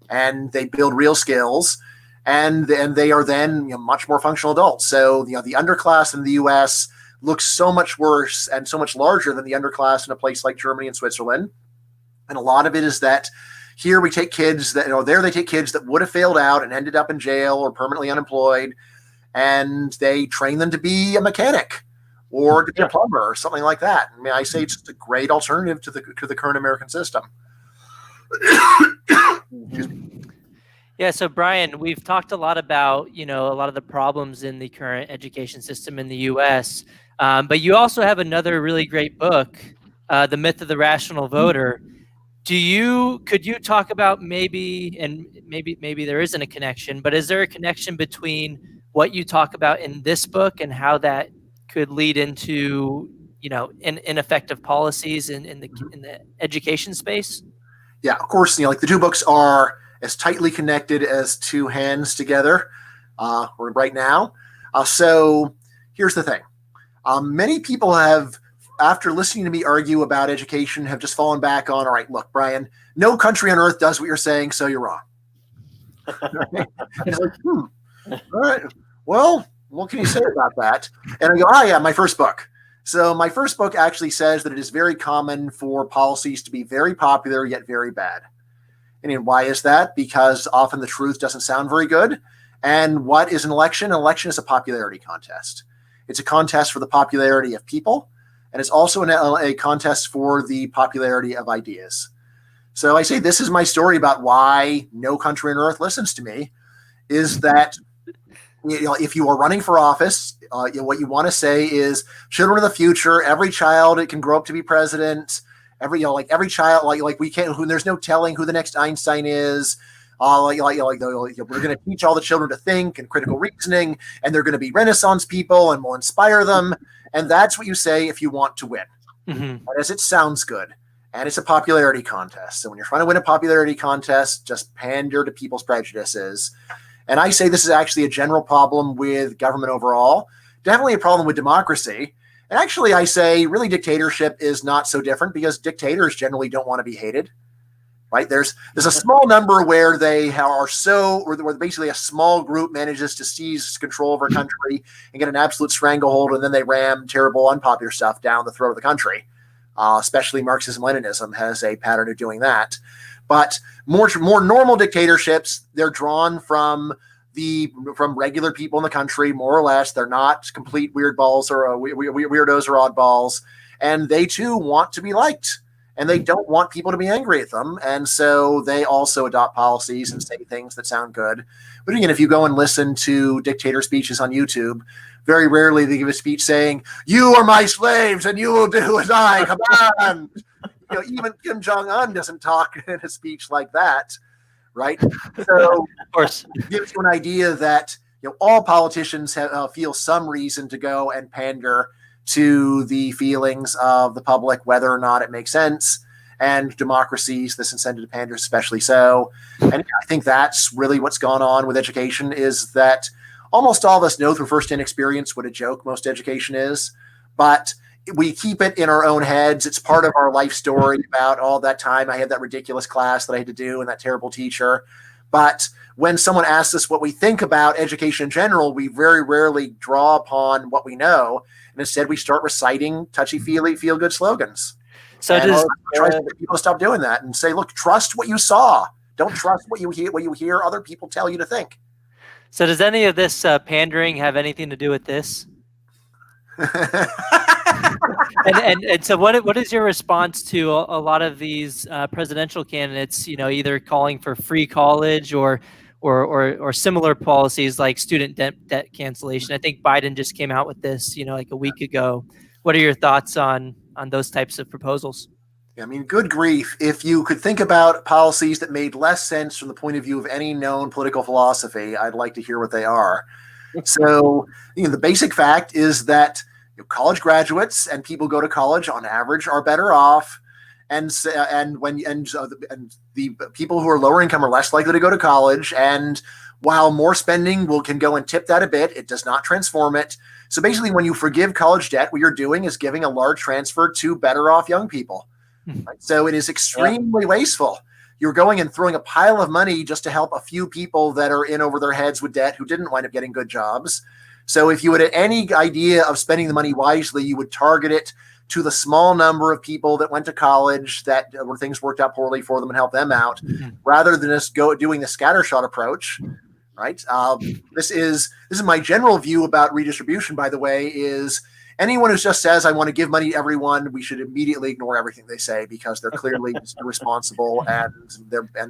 and they build real skills, and they are then much more functional adults. So the underclass in the U.S. looks so much worse and so much larger than the underclass in a place like Germany and Switzerland. And a lot of it is that here we take kids that, there they take kids that would have failed out and ended up in jail or permanently unemployed, and they train them to be a mechanic or to be a plumber or something like that. I mean, I say it's just a great alternative to the current American system. Yeah, so Bryan, we've talked a lot about, a lot of the problems in the current education system in the U.S., but you also have another really great book, The Myth of the Rational Voter. Could you talk about maybe there isn't a connection, but is there a connection between what you talk about in this book and how that could lead into, ineffective policies in the education space? Yeah, of course, like the two books are as tightly connected as two hands together right now. So here's the thing. Many people have, after listening to me argue about education, have just fallen back on, all right, look, Bryan, no country on earth does what you're saying, so you're wrong. It's like, all right, well, what can you say about that? And I go, oh, yeah, my first book. So my first book actually says that it is very common for policies to be very popular yet very bad. And why is that? Because often the truth doesn't sound very good. And what is an election? An election is a popularity contest. It's a contest for the popularity of people, and it's also a contest for the popularity of ideas. So I say this is my story about why no country on earth listens to me, is that if you are running for office, what you want to say is children of the future, every child, it can grow up to be president. Every child, we can't. There's no telling who the next Einstein is. We're going to teach all the children to think and critical reasoning, and they're going to be Renaissance people, and we'll inspire them. And that's what you say if you want to win. Mm-hmm. As it sounds good, and it's a popularity contest. So when you're trying to win a popularity contest, just pander to people's prejudices. And I say this is actually a general problem with government overall. Definitely a problem with democracy. And actually, I say really dictatorship is not so different, because dictators generally don't want to be hated, right? There's a small number where they are where basically a small group manages to seize control of our country and get an absolute stranglehold, and then they ram terrible, unpopular stuff down the throat of the country. Especially Marxism-Leninism has a pattern of doing that. But more normal dictatorships, they're drawn from regular people in the country, more or less. They're not complete weirdballs or weirdos or oddballs. And they too want to be liked, and they don't want people to be angry at them. And so they also adopt policies and say things that sound good. But again, if you go and listen to dictator speeches on YouTube, very rarely they give a speech saying, "You are my slaves and you will do as I command." Even Kim Jong-un doesn't talk in a speech like that. Right. So of course, it gives you an idea that all politicians feel some reason to go and pander to the feelings of the public, whether or not it makes sense. And democracies, this incentive to pander, especially so. And I think that's really what's gone on with education, is that almost all of us know through firsthand experience what a joke most education is, but we keep it in our own heads. It's part of our life story about all that time I had that ridiculous class that I had to do and that terrible teacher. But when someone asks us what we think about education in general, we very rarely draw upon what we know. And instead we start reciting touchy-feely, feel-good slogans. So try to get people to stop doing that and say, look, trust what you saw. Don't trust what you hear other people tell you to think. So does any of this pandering have anything to do with this? and so what is your response to a lot of these presidential candidates, either calling for free college or similar policies like student debt cancellation? I think Biden just came out with this, like a week ago. What are your thoughts on those types of proposals? I mean, good grief. If you could think about policies that made less sense from the point of view of any known political philosophy, I'd like to hear what they are. So, the basic fact is that college graduates and people who go to college on average are better off, and the people who are lower income are less likely to go to college. And while more spending can go and tip that a bit, it does not transform it. So basically, when you forgive college debt, what you're doing is giving a large transfer to better off young people. Right? So it is extremely wasteful. you're going and throwing a pile of money just to help a few people that are in over their heads with debt who didn't wind up getting good jobs. So if you had any idea of spending the money wisely, you would target it to the small number of people that went to college that where things worked out poorly for them and help them out, rather than just doing the scattershot approach. Right. This is my general view about redistribution, by the way, is anyone who just says, I want to give money to everyone, we should immediately ignore everything they say, because they're clearly irresponsible and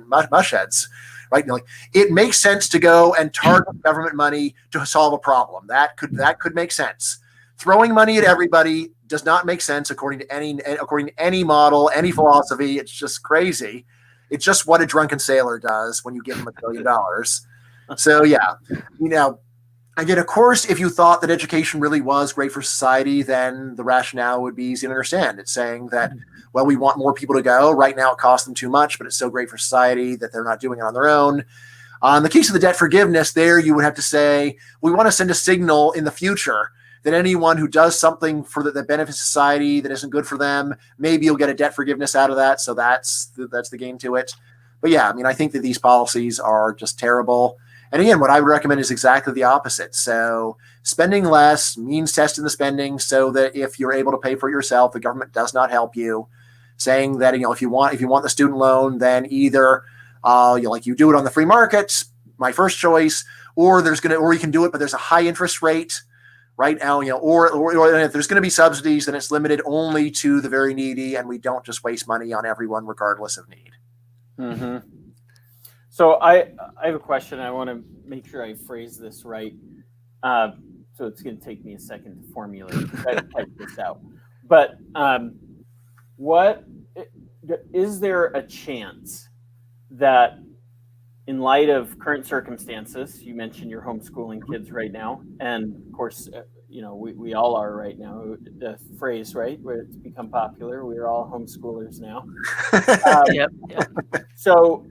mushheads. Right. Like, it makes sense to go and target government money to solve a problem. That could make sense. Throwing money at everybody does not make sense according to any model, any philosophy. It's just crazy. It's just what a drunken sailor does when you give him $1 billion. So yeah, again, of course, if you thought that education really was great for society, then the rationale would be easy to understand. It's saying that, well, we want more people to go. Right now it costs them too much, but it's so great for society that they're not doing it on their own. In the case of the debt forgiveness, there you would have to say, we want to send a signal in the future that anyone who does something that benefits society that isn't good for them, maybe you'll get a debt forgiveness out of that. So that's the game to it. But yeah, I think that these policies are just terrible. And again, what I would recommend is exactly the opposite. So spending less means testing the spending so that if you're able to pay for it yourself, the government does not help you. Saying that, if you want the student loan, then either you do it on the free market, my first choice, or you can do it, but there's a high interest rate right now, or if there's going to be subsidies, then it's limited only to the very needy, and we don't just waste money on everyone regardless of need. Mm-hmm. So I have a question. I want to make sure I phrase this right. So it's going to take me a second to formulate, try to type this out. But what is there a chance that, in light of current circumstances, you mentioned you're homeschooling kids right now, and of course, we all are right now. The phrase, right, where it's become popular, we're all homeschoolers now. Yep. So,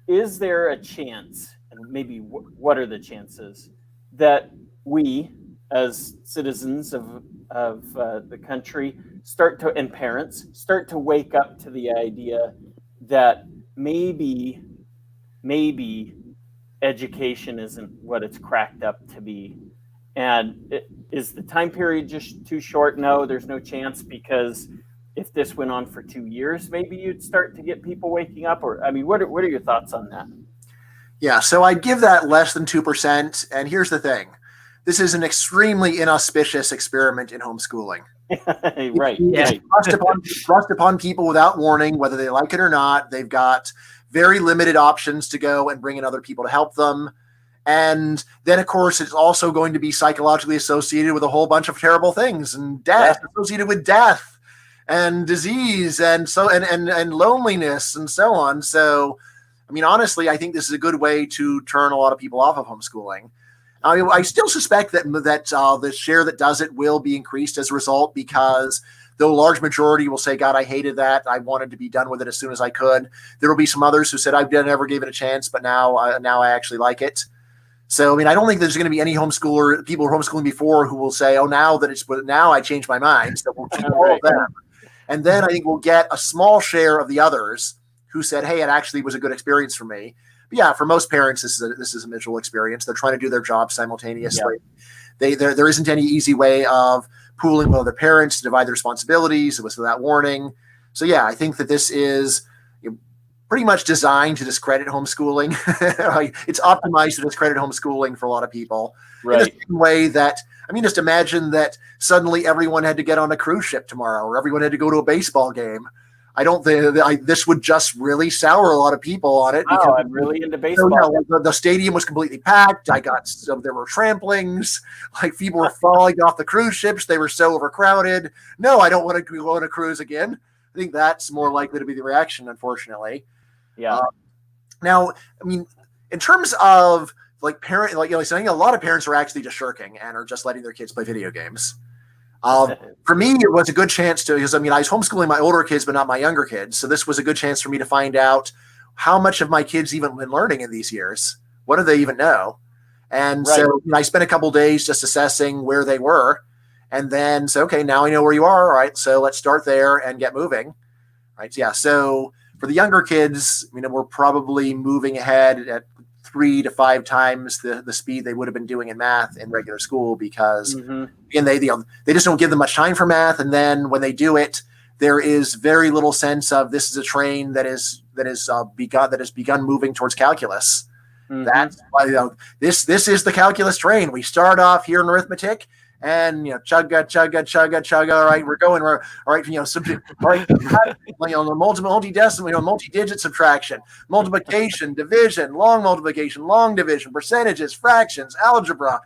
is there a chance, and maybe what are the chances, that we, as citizens of the country, and parents start to wake up to the idea that maybe education isn't what it's cracked up to be? And is the time period just too short? No, there's no chance, because if this went on for 2 years, maybe you'd start to get people waking up. Or, what are your thoughts on that? Yeah, so I'd give that less than 2%. And here's the thing. This is an extremely inauspicious experiment in homeschooling. Right. Thrust upon people without warning, whether they like it or not. They've got very limited options to go and bring in other people to help them. And then, of course, it's also going to be psychologically associated with a whole bunch of terrible things, and death, associated with death and disease and loneliness and so on. So, honestly, I think this is a good way to turn a lot of people off of homeschooling. I still suspect that the share that does it will be increased as a result, because though a large majority will say, God, I hated that, I wanted to be done with it as soon as I could, there will be some others who said, I never gave it a chance, but now I actually like it. So, I don't think there's going to be any people who were homeschooling before who will say, oh, now I changed my mind. So we'll keep all of them. And then I think we'll get a small share of the others who said, hey, it actually was a good experience for me. But yeah, for most parents, this is a miserable experience. They're trying to do their job simultaneously. Yeah. There isn't any easy way of pooling with other parents to divide the responsibilities. It was without warning. So yeah, I think that this is pretty much designed to discredit homeschooling. It's optimized to discredit homeschooling for a lot of people. Right. In the same way that, just imagine that suddenly everyone had to get on a cruise ship tomorrow, or everyone had to go to a baseball game. I don't think this would just really sour a lot of people on it. Wow, I'm really into baseball. The stadium was completely packed. There were tramplings. Like, people were falling off the cruise ships. They were so overcrowded. No, I don't want to go on a cruise again. I think that's more likely to be the reaction, unfortunately. Yeah. Now, in terms of saying a lot of parents are actually just shirking and are just letting their kids play video games. For me, it was a good chance because I was homeschooling my older kids, but not my younger kids. So this was a good chance for me to find out how much of my kids even been learning in these years. What do they even know? And so I spent a couple of days just assessing where they were, and then say, okay, now I know where you are. All right, so let's start there and get moving. Right? Yeah. So For the younger kids, we're probably moving ahead at 3 to 5 times the speed they would have been doing in math in regular school, because again, they just don't give them much time for math, and then when they do it, there is very little sense of this is a train that has begun moving towards calculus. That's why this is the calculus train. We start off here in arithmetic, and chugga chugga chugga chugga. All right, we're going. All right, multi-decimal, multi-digit subtraction, multiplication, division, long division, percentages, fractions, algebra,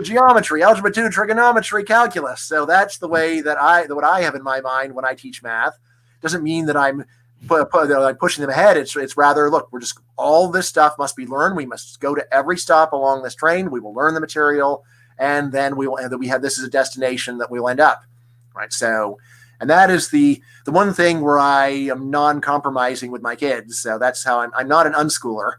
geometry, algebra 2, trigonometry, calculus. So that's the way that what I have in my mind when I teach math. Doesn't mean that I'm pushing them ahead. It's rather, look, all this stuff must be learned. We must go to every stop along this train. We will learn the material, and then we have this as a destination that we'll end up, right? So, and that is the one thing where I am non-compromising with my kids. So that's how I'm not an unschooler.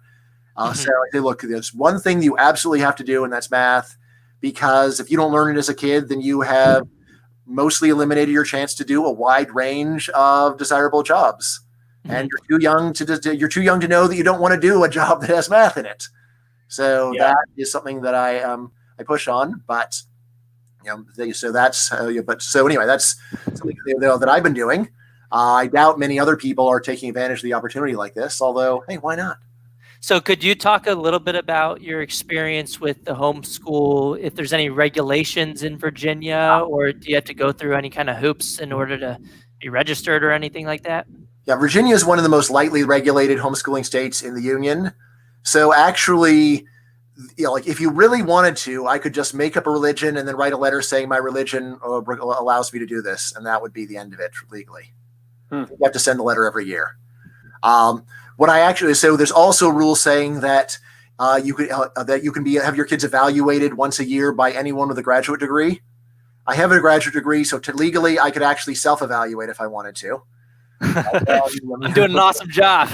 So I say, look, there's one thing that you absolutely have to do, and that's math, because if you don't learn it as a kid, then you have mostly eliminated your chance to do a wide range of desirable jobs. And you're too young to know that you don't want to do a job that has math in it. So that is something that I push on. But so that's anyway, that's something that I've been doing. I doubt many other people are taking advantage of the opportunity like this. Although, hey, why not? So could you talk a little bit about your experience with the homeschool, if there's any regulations in Virginia, or do you have to go through any kind of hoops in order to be registered or anything like that? Yeah, Virginia is one of the most lightly regulated homeschooling states in the union. So actually, like if you really wanted to, I could just make up a religion and then write a letter saying my religion allows me to do this, and that would be the end of it legally. You have to send a letter every year. So there's also rules saying that you can have your kids evaluated once a year by anyone with a graduate degree. I have a graduate degree, so legally I could actually self-evaluate if I wanted to. I'm doing an awesome job.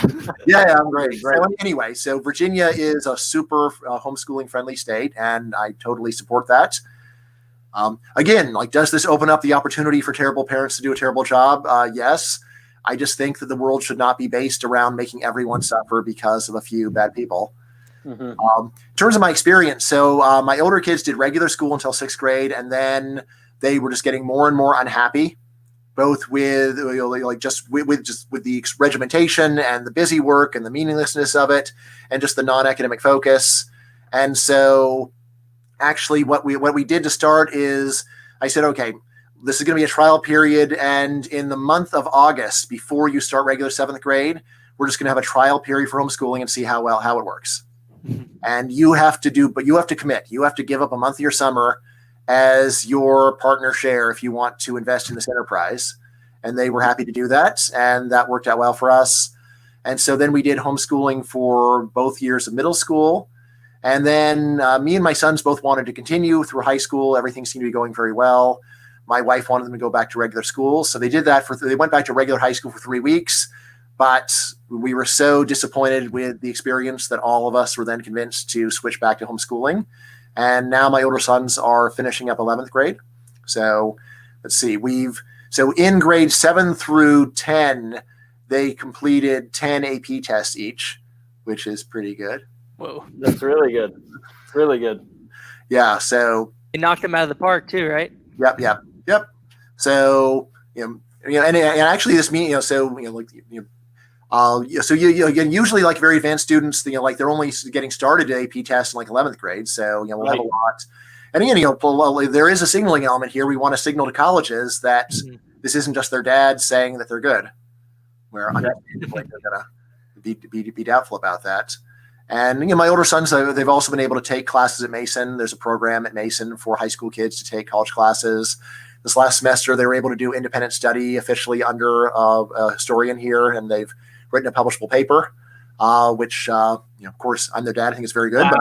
Yeah, I'm great. So anyway, so Virginia is a super homeschooling friendly state, and I totally support that. Again, like, does this open up the opportunity for terrible parents to do a terrible job? Yes. I just think that the world should not be based around making everyone suffer because of a few bad people. In terms of my experience, so my older kids did regular school until 6th grade, and then they were just getting more and more unhappy, both with with the regimentation and the busy work and the meaninglessness of it, and just the non-academic focus. And so, actually, what we did to start is I said, okay, this is going to be a trial period, and in the month of August, before you start regular 7th grade, we're just going to have a trial period for homeschooling and see how it works. And you have to commit. You have to give up a month of your summer as your partner share if you want to invest in this enterprise. And they were happy to do that, and that worked out well for us. And so then we did homeschooling for both years of middle school. And then me and my sons both wanted to continue through high school. Everything seemed to be going very well. My wife wanted them to go back to regular school. So they did that they went back to regular high school for 3 weeks, but we were so disappointed with the experience that all of us were then convinced to switch back to homeschooling. And now my older sons are finishing up 11th grade. So let's see, so in grades 7 through 10, they completed 10 AP tests each, which is pretty good. Whoa. That's really good. Really good. Yeah. So you knocked them out of the park too, right? Yep. So, and actually this means, again, usually like very advanced students, they're only getting started at AP tests in like 11th grade. So, we'll have a lot. And again, there is a signaling element here. We want to signal to colleges that this isn't just their dad saying that they're good, where understandably they're going to be doubtful about that. And my older sons, they've also been able to take classes at Mason. There's a program at Mason for high school kids to take college classes. This last semester, they were able to do independent study officially under a historian here, and they've written a publishable paper, which, of course, I'm their dad. I think it's very good. Wow.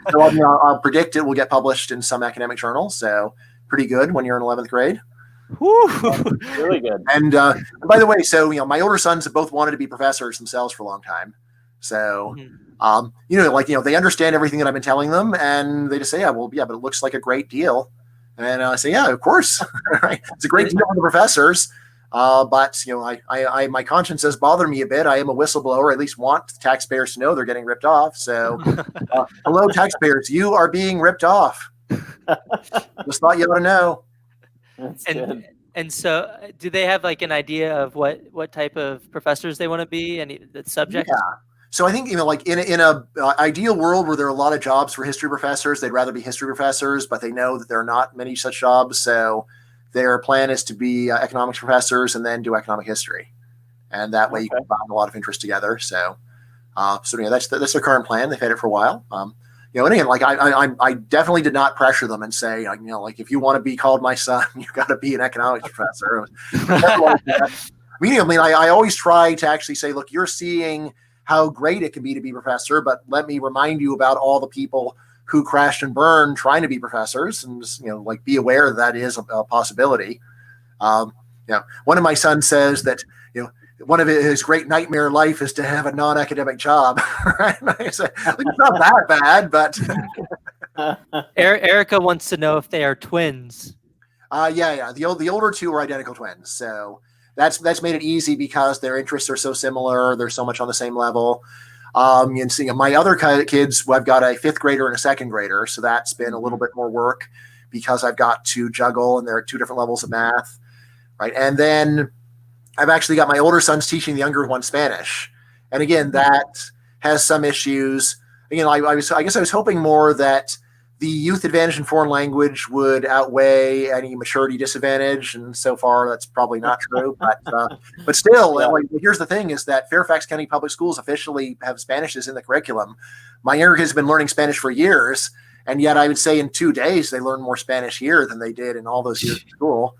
But I'll predict it will get published in some academic journal. So pretty good when you're in 11th grade. Really good. And by the way, so my older sons have both wanted to be professors themselves for a long time. So, they understand everything that I've been telling them, and they just say, but it looks like a great deal. And I say, yeah, of course. Right? It's a great deal for the professors. But my conscience does bother me a bit. I am a whistleblower. I at least want taxpayers to know they're getting ripped off. So, hello, taxpayers, you are being ripped off. Just thought you ought to know. That's good. And so, do they have like an idea of what type of professors they want to be, and the subject? Yeah. So I think like in a ideal world where there are a lot of jobs for history professors, they'd rather be history professors, but they know that there are not many such jobs. So their plan is to be economics professors and then do economic history, and that way you can combine a lot of interest together. So, that's their current plan. They've had it for a while. And again, like I definitely did not pressure them and say, like if you want to be called my son, you got to be an economics professor. I always try to actually say, look, you're seeing how great it can be to be professor, but let me remind you about all the people who crashed and burned trying to be professors, and just, like be aware that is a possibility. One of my sons says that one of his great nightmare in life is to have a non-academic job. Right? I say, it's not that bad, but Erica wants to know if they are twins. Yeah. The older two are identical twins, so that's made it easy because their interests are so similar. They're so much on the same level. And seeing my other kids, I've got a fifth grader and a second grader, so that's been a little bit more work because I've got to juggle, and there are two different levels of math, right? And then I've actually got my older sons teaching the younger one Spanish, and again, that has some issues. Again, I guess I was hoping more that the youth advantage in foreign language would outweigh any maturity disadvantage, and so far that's probably not true. But still, like, here's the thing: is that Fairfax County Public Schools officially have Spanish in the curriculum. My younger kids have been learning Spanish for years, and yet I would say in 2 days they learn more Spanish here than they did in all those years of school.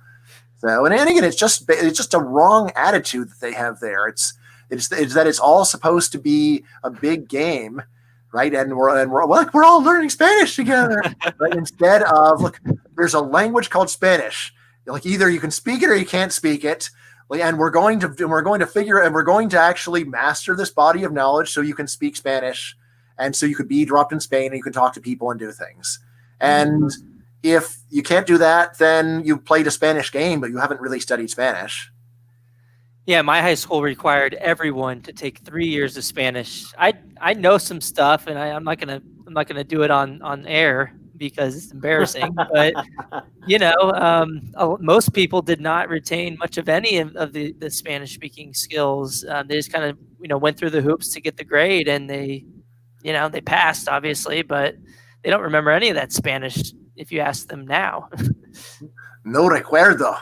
So, and again, it's just a wrong attitude that they have there. It's that it's all supposed to be a big game. Right, and we're all learning Spanish together. Right? Instead of, look, there's a language called Spanish. Like either you can speak it or you can't speak it. And we're going to actually master this body of knowledge so you can speak Spanish, and so you could be dropped in Spain and you can talk to people and do things. And if you can't do that, then you played a Spanish game, but you haven't really studied Spanish. Yeah, my high school required everyone to take 3 years of Spanish. I know some stuff, and I'm not gonna do it on air because it's embarrassing. But most people did not retain much of any of the Spanish speaking skills. They just kind of went through the hoops to get the grade, and they passed obviously, but they don't remember any of that Spanish if you ask them now. No recuerdo.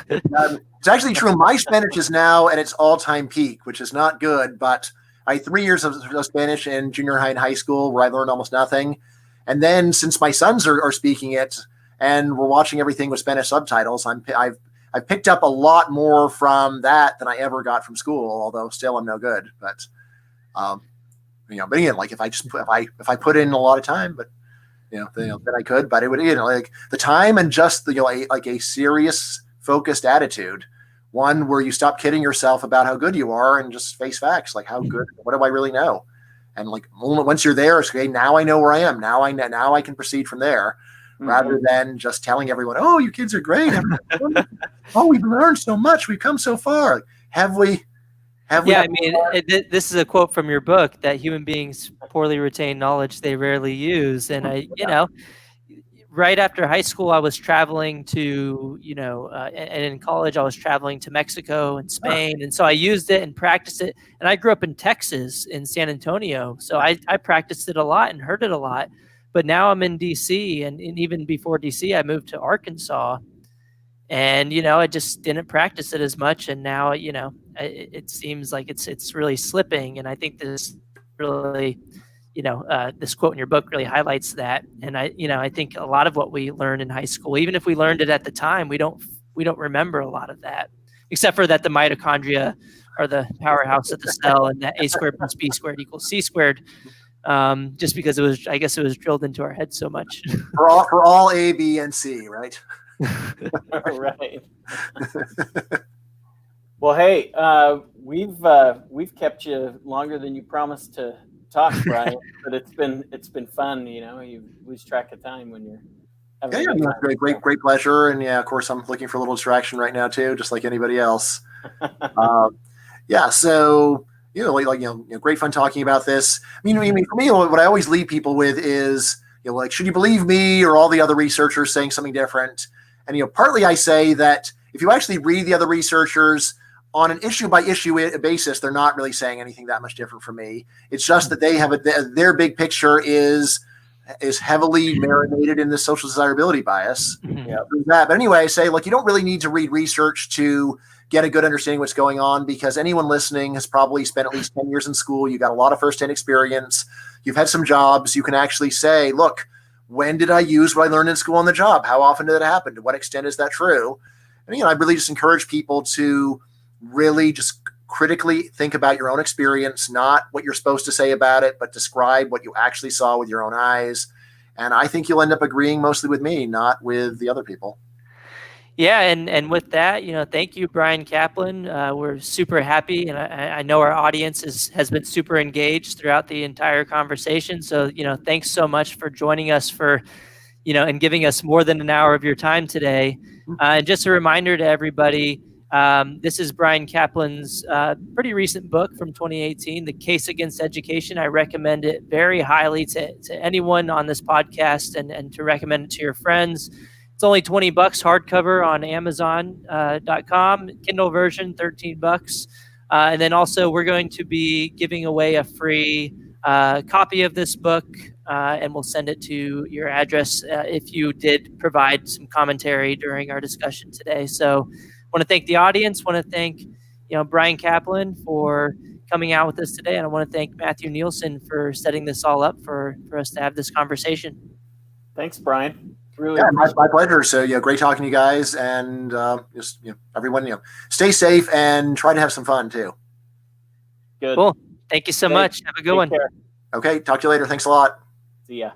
It's actually true. My Spanish is now at its all-time peak, which is not good, but I had 3 years of Spanish in junior high and high school where I learned almost nothing. And then since my sons are speaking it and we're watching everything with Spanish subtitles, I've picked up a lot more from that than I ever got from school, although still I'm no good. But but again, like if I put in a lot of time, but then I could, but it would, like the time and just a serious focused attitude, one where you stop kidding yourself about how good you are and just face facts, like how good, what do I really know? And like once you're there, it's okay. Now I know where I am. Now I can proceed from there, rather than just telling everyone, "Oh, you kids are great. Oh, we've learned so much. We've come so far." Have we? Yeah, I mean, this is a quote from your book that human beings poorly retain knowledge they rarely use. And right after high school, I was traveling to, and in college, I was traveling to Mexico and Spain. And so I used it and practiced it. And I grew up in Texas, in San Antonio. So I practiced it a lot and heard it a lot. But now I'm in DC, and even before DC, I moved to Arkansas. And, I just didn't practice it as much. And now, it seems like it's really slipping. And I think this really, this quote in your book really highlights that. And I think a lot of what we learned in high school, even if we learned it at the time, we don't remember a lot of that, except for that the mitochondria are the powerhouse of the cell, and that A squared plus B squared equals C squared. Just because I guess it was drilled into our heads so much. for all A, B, and C, right? Right. Well, hey, we've kept you longer than you promised to talk, Bryan, but it's been fun. You lose track of time when you're having Yeah, a good yeah, time. great pleasure. And yeah, of course, I'm looking for a little distraction right now too, just like anybody else. Yeah, so great fun talking about this. I mean, for me, what I always leave people with is, like, should you believe me or all the other researchers saying something different? And partly I say that if you actually read the other researchers on an issue by issue basis, they're not really saying anything that much different from me. It's just that they have their big picture is heavily marinated in the social desirability bias. Yeah. But anyway, I say, look, you don't really need to read research to get a good understanding of what's going on, because anyone listening has probably spent at least 10 years in school. You got a lot of firsthand experience. You've had some jobs. You can actually say, look, when did I use what I learned in school on the job? How often did it happen? To what extent is that true? And, I really just encourage people to really just critically think about your own experience, not what you're supposed to say about it, but describe what you actually saw with your own eyes. And I think you'll end up agreeing mostly with me, not with the other people. Yeah, and with that, thank you, Bryan Caplan. We're super happy, and I know our audience has been super engaged throughout the entire conversation. So, thanks so much for joining us and giving us more than an hour of your time today. And just a reminder to everybody, this is Bryan Caplan's pretty recent book from 2018, The Case Against Education. I recommend it very highly to anyone on this podcast, and to recommend it to your friends. It's only $20 hardcover on Amazon.com. Kindle version, $13. And then also we're going to be giving away a free copy of this book, and we'll send it to your address if you did provide some commentary during our discussion today. So I want to thank the audience. Want to thank Bryan Caplan for coming out with us today, and I want to thank Matthew NIelsen for setting this all up for us to have this conversation. Thanks, Bryan. Really, my pleasure. So great talking to you guys, and just everyone, stay safe and try to have some fun too. Good. Cool. Thank you so much. Have a good one. Care. Okay, talk to you later. Thanks a lot. See ya.